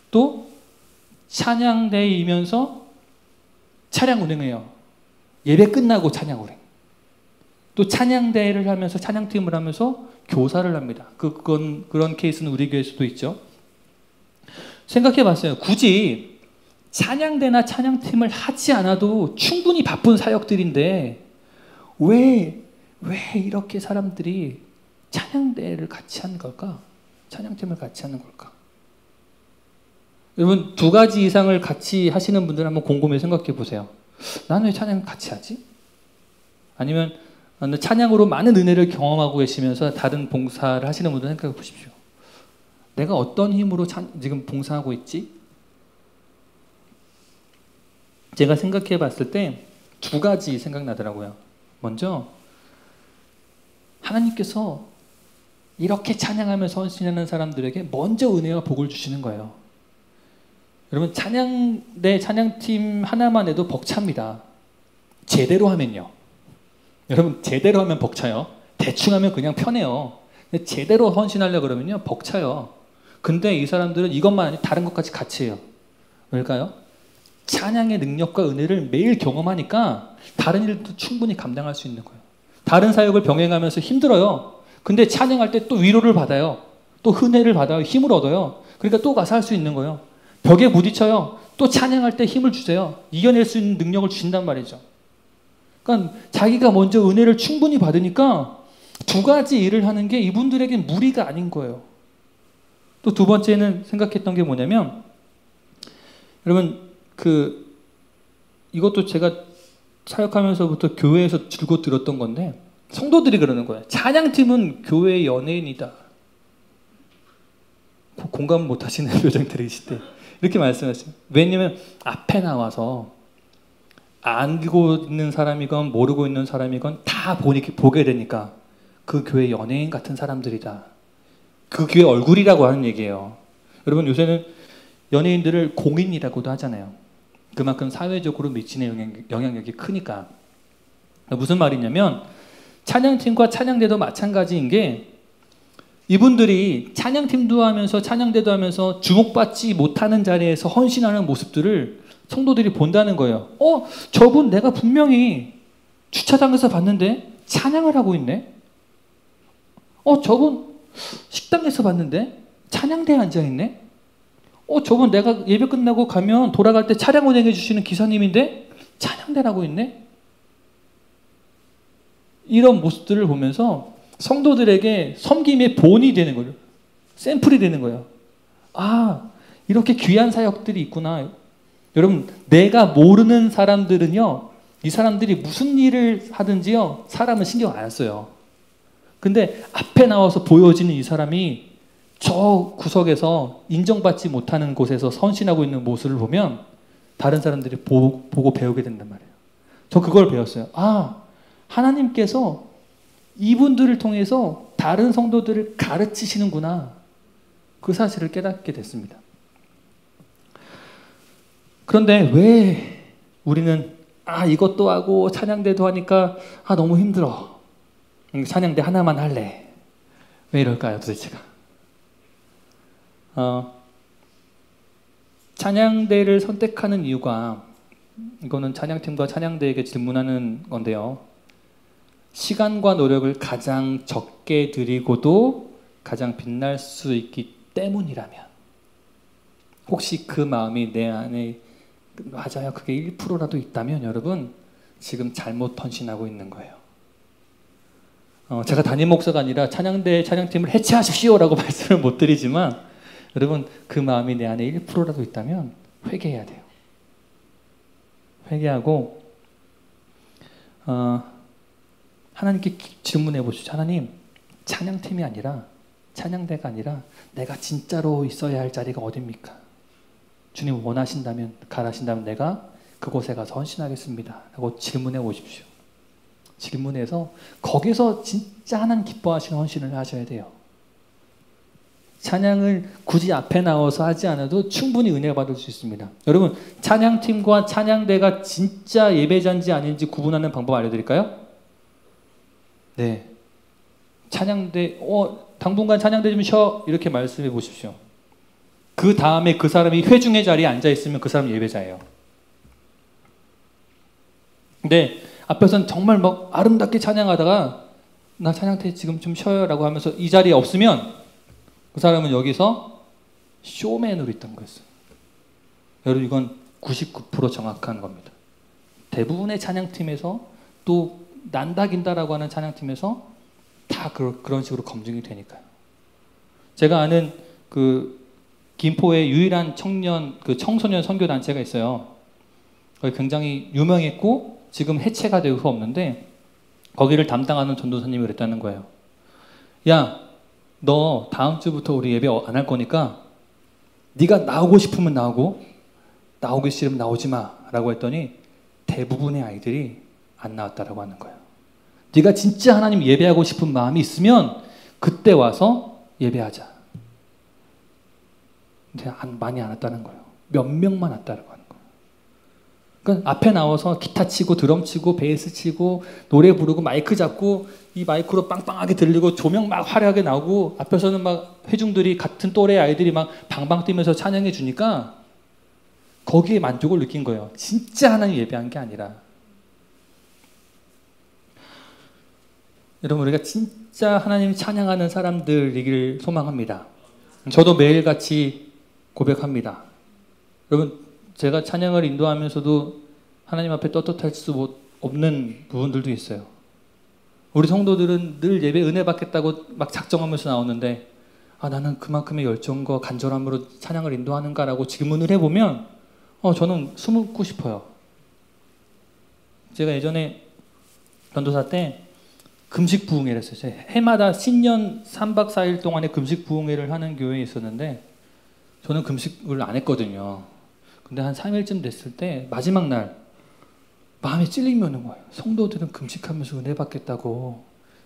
또 찬양대이면서 차량 운행해요. 예배 끝나고 찬양 운행. 또 찬양대회를 하면서 찬양팀을 하면서 교사를 합니다. 그런 케이스는 우리 교회에서도 있죠. 생각해 봤어요. 굳이 찬양대나 찬양팀을 하지 않아도 충분히 바쁜 사역들인데 왜 이렇게 사람들이 찬양대를 같이 하는 걸까? 찬양팀을 같이 하는 걸까? 여러분, 두 가지 이상을 같이 하시는 분들 한번 곰곰이 생각해 보세요. 나는 왜 찬양 같이 하지? 아니면 찬양으로 많은 은혜를 경험하고 계시면서 다른 봉사를 하시는 분들 생각해 보십시오. 내가 어떤 힘으로 지금 봉사하고 있지? 제가 생각해 봤을 때 두 가지 생각나더라고요. 먼저 하나님께서 이렇게 찬양하면서 헌신하는 사람들에게 먼저 은혜와 복을 주시는 거예요. 여러분, 찬양팀 하나만 해도 벅찹니다. 제대로 하면요. 여러분, 제대로 하면 벅차요. 대충 하면 그냥 편해요. 근데 제대로 헌신하려고 그러면요, 벅차요. 근데 이 사람들은 이것만 아니라 다른 것까지 같이 해요. 왜일까요? 찬양의 능력과 은혜를 매일 경험하니까 다른 일도 충분히 감당할 수 있는 거예요. 다른 사역을 병행하면서 힘들어요. 근데 찬양할 때 또 위로를 받아요. 또 은혜를 받아요. 힘을 얻어요. 그러니까 또 가서 할 수 있는 거예요. 벽에 부딪혀요. 또 찬양할 때 힘을 주세요. 이겨낼 수 있는 능력을 주신단 말이죠. 그러니까 자기가 먼저 은혜를 충분히 받으니까 두 가지 일을 하는 게 이분들에겐 무리가 아닌 거예요. 또 두 번째는 생각했던 게 뭐냐면, 여러분, 이것도 제가 사역하면서부터 교회에서 줄곧 들었던 건데, 성도들이 그러는 거예요. 찬양팀은 교회의 연예인이다. 공감 못 하시는 표정 들으실 때 이렇게 말씀하세요. 왜냐면 앞에 나와서 알고 있는 사람이건 모르고 있는 사람이건 다 보게 되니까 그 교회 연예인 같은 사람들이다. 그 교회 얼굴이라고 하는 얘기예요. 여러분, 요새는 연예인들을 공인이라고도 하잖아요. 그만큼 사회적으로 미치는 영향력이 크니까. 무슨 말이냐면 찬양팀과 찬양대도 마찬가지인 게, 이분들이 찬양팀도 하면서 찬양대도 하면서 주목받지 못하는 자리에서 헌신하는 모습들을 성도들이 본다는 거예요. 저분 내가 분명히 주차장에서 봤는데 찬양을 하고 있네. 저분 식당에서 봤는데 찬양대에 앉아있네. 저분 내가 예배 끝나고 가면 돌아갈 때 차량 운행해 주시는 기사님인데 찬양대를 하고 있네. 이런 모습들을 보면서 성도들에게 섬김의 본이 되는 거예요. 샘플이 되는 거예요. 아, 이렇게 귀한 사역들이 있구나. 여러분, 내가 모르는 사람들은요, 이 사람들이 무슨 일을 하든지요, 사람은 신경 안 써요. 근데 앞에 나와서 보여지는 이 사람이 저 구석에서 인정받지 못하는 곳에서 헌신하고 있는 모습을 보면 다른 사람들이 보고 배우게 된단 말이에요. 저 그걸 배웠어요. 하나님께서 이분들을 통해서 다른 성도들을 가르치시는구나. 그 사실을 깨닫게 됐습니다. 그런데 왜 우리는 이것도 하고 찬양대도 하니까 너무 힘들어. 찬양대 하나만 할래. 왜 이럴까요, 도대체가? 찬양대를 선택하는 이유가, 이거는 찬양팀과 찬양대에게 질문하는 건데요. 시간과 노력을 가장 적게 들이고도 가장 빛날 수 있기 때문이라면, 혹시 그 마음이 내 안에 맞아요, 그게 1%라도 있다면 여러분 지금 잘못 헌신하고 있는 거예요. 제가 담임 목사가 아니라 찬양팀을 해체하십시오라고 말씀을 못 드리지만, 여러분 그 마음이 내 안에 1%라도 있다면 회개해야 돼요. 회개하고 하나님께 질문해 보시죠. 하나님, 찬양팀이 아니라, 찬양대가 아니라 내가 진짜로 있어야 할 자리가 어딥니까? 주님 원하신다면, 가라신다면 내가 그곳에 가서 헌신하겠습니다 라고 질문해 보십시오. 질문해서 거기서 진짜 하나님 기뻐하시는 헌신을 하셔야 돼요. 찬양을 굳이 앞에 나와서 하지 않아도 충분히 은혜 받을 수 있습니다. 여러분, 찬양팀과 찬양대가 진짜 예배자인지 아닌지 구분하는 방법 알려드릴까요? 네. 찬양대, 당분간 찬양대 좀 쉬어. 이렇게 말씀해 보십시오. 그 다음에 그 사람이 회중의 자리에 앉아있으면 그 사람 예배자예요. 근데 앞에서는 정말 막 아름답게 찬양하다가 나 찬양대 지금 좀 쉬어요 라고 하면서 이 자리에 없으면 그 사람은 여기서 쇼맨으로 있던 거였어요. 여러분, 이건 99% 정확한 겁니다. 대부분의 찬양팀에서 또 난다긴다라고 하는 찬양팀에서 다 그런 식으로 검증이 되니까요. 제가 아는 그 김포의 유일한 청소년 선교 단체가 있어요. 거기 굉장히 유명했고 지금 해체가 되고 없는데 거기를 담당하는 전도사님이 그랬다는 거예요. 야, 너 다음 주부터 우리 예배 안 할 거니까 네가 나오고 싶으면 나오고 나오기 싫으면 나오지 마라고 했더니 대부분의 아이들이 안 나왔다라고 하는 거예요. 네가 진짜 하나님 예배하고 싶은 마음이 있으면 그때 와서 예배하자. 근데 많이 안 왔다는 거예요. 몇 명만 왔다라고 하는 거예요. 그러니까 앞에 나와서 기타 치고 드럼 치고 베이스 치고 노래 부르고 마이크 잡고 이 마이크로 빵빵하게 들리고 조명 막 화려하게 나오고 앞에서는 막 회중들이 같은 또래 아이들이 막 방방 뛰면서 찬양해 주니까 거기에 만족을 느낀 거예요. 진짜 하나님 예배한 게 아니라. 여러분, 우리가 진짜 하나님 찬양하는 사람들이길 소망합니다. 저도 매일같이 고백합니다. 여러분, 제가 찬양을 인도하면서도 하나님 앞에 떳떳할 수 없는 부분들도 있어요. 우리 성도들은 늘 예배 은혜 받겠다고 막 작정하면서 나오는데 나는 그만큼의 열정과 간절함으로 찬양을 인도하는가라고 질문을 해보면 저는 숨고 싶어요. 제가 예전에 전도사 때 금식 부흥회를 했어요. 해마다 신년 3박 4일 동안에 금식 부흥회를 하는 교회에 있었는데 저는 금식을 안 했거든요. 근데 한 3일쯤 됐을 때 마지막 날 마음에 찔림이 오는 거예요. 성도들은 금식하면서 은혜 받겠다고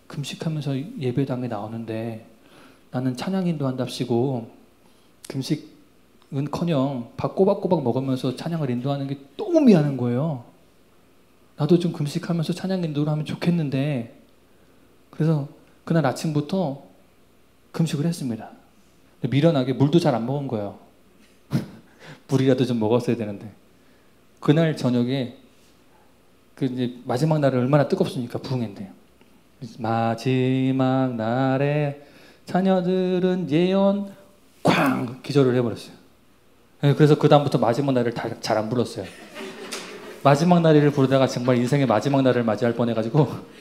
금식하면서 예배당에 나오는데 나는 찬양 인도한답시고 금식은커녕 밥 꼬박꼬박 먹으면서 찬양을 인도하는 게 너무 미안한 거예요. 나도 좀 금식하면서 찬양 인도를 하면 좋겠는데 그래서 그날 아침부터 금식을 했습니다. 미련하게 물도 잘 안 먹은 거예요. 물이라도 좀 먹었어야 되는데 그날 저녁에 이제 마지막 날은 얼마나 뜨겁습니까? 부흥회인데 마지막 날에 자녀들은 예언 쾅 기절을 해버렸어요. 그래서 그 다음부터 마지막 날을 잘 안 불렀어요. 마지막 날을 부르다가 정말 인생의 마지막 날을 맞이할 뻔해가지고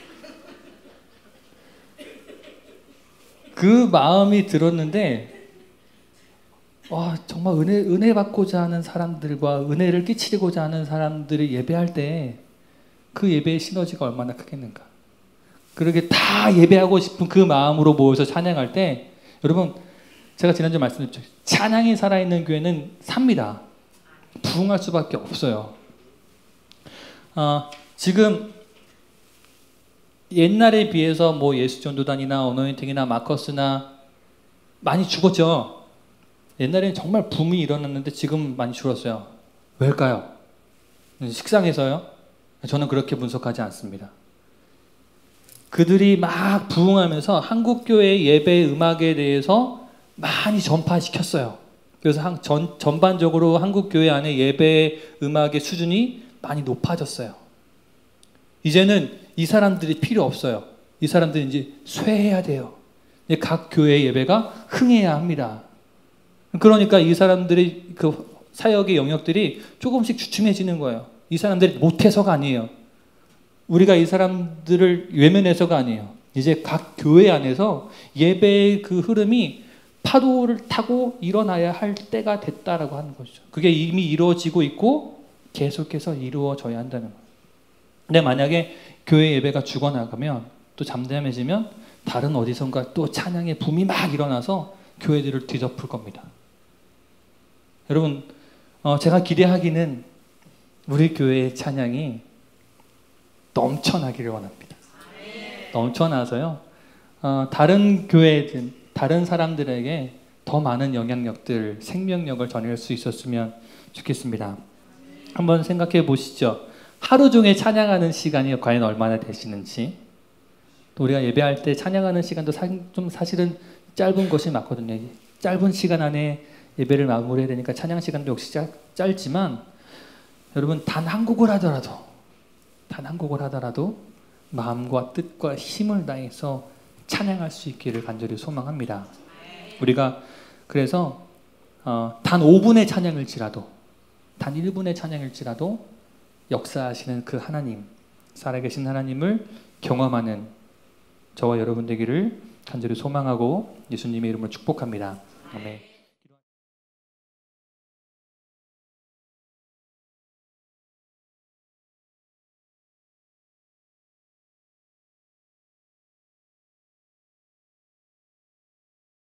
그 마음이 들었는데 정말 은혜 받고자 하는 사람들과 은혜를 끼치고자 하는 사람들이 예배할 때 그 예배의 시너지가 얼마나 크겠는가. 그렇게 다 예배하고 싶은 그 마음으로 모여서 찬양할 때 여러분 제가 지난주에 말씀드렸죠. 찬양이 살아있는 교회는 삽니다. 부흥할 수밖에 없어요. 지금 옛날에 비해서 뭐 예수전도단이나 어노인팅이나 마커스나 많이 죽었죠. 옛날에는 정말 붐이 일어났는데 지금 많이 줄었어요. 왜일까요? 식상해서요? 저는 그렇게 분석하지 않습니다. 그들이 막 부흥하면서 한국교회의 예배 음악에 대해서 많이 전파시켰어요. 그래서 전반적으로 한국교회 안에 예배 음악의 수준이 많이 높아졌어요. 이제는 이 사람들이 필요 없어요. 이 사람들이 이제 쇠해야 돼요. 각 교회의 예배가 흥해야 합니다. 그러니까 이 사람들이 그 사역의 영역들이 조금씩 주춤해지는 거예요. 이 사람들이 못해서가 아니에요. 우리가 이 사람들을 외면해서가 아니에요. 이제 각 교회 안에서 예배의 그 흐름이 파도를 타고 일어나야 할 때가 됐다라고 하는 것이죠. 그게 이미 이루어지고 있고 계속해서 이루어져야 한다는 거예요. 근데 만약에 교회 예배가 죽어나가면 또 잠잠해지면 다른 어디선가 또 찬양의 붐이 막 일어나서 교회들을 뒤덮을 겁니다. 여러분, 제가 기대하기는 우리 교회의 찬양이 넘쳐나기를 원합니다. 넘쳐나서요. 다른 교회든 다른 사람들에게 더 많은 영향력들, 생명력을 전할 수 있었으면 좋겠습니다. 한번 생각해 보시죠. 하루 종일 찬양하는 시간이 과연 얼마나 되시는지. 또 우리가 예배할 때 찬양하는 시간도 좀 사실은 짧은 것이 많거든요. 짧은 시간 안에 예배를 마무리해야 되니까 찬양 시간도 역시 짧지만 여러분 단 한 곡을 하더라도 마음과 뜻과 힘을 다해서 찬양할 수 있기를 간절히 소망합니다. 우리가 그래서 단 5분의 찬양일지라도 단 1분의 찬양일지라도 역사하시는 그 하나님, 살아계신 하나님을 경험하는 저와 여러분 되기를 간절히 소망하고 예수님의 이름으로 축복합니다. 아멘.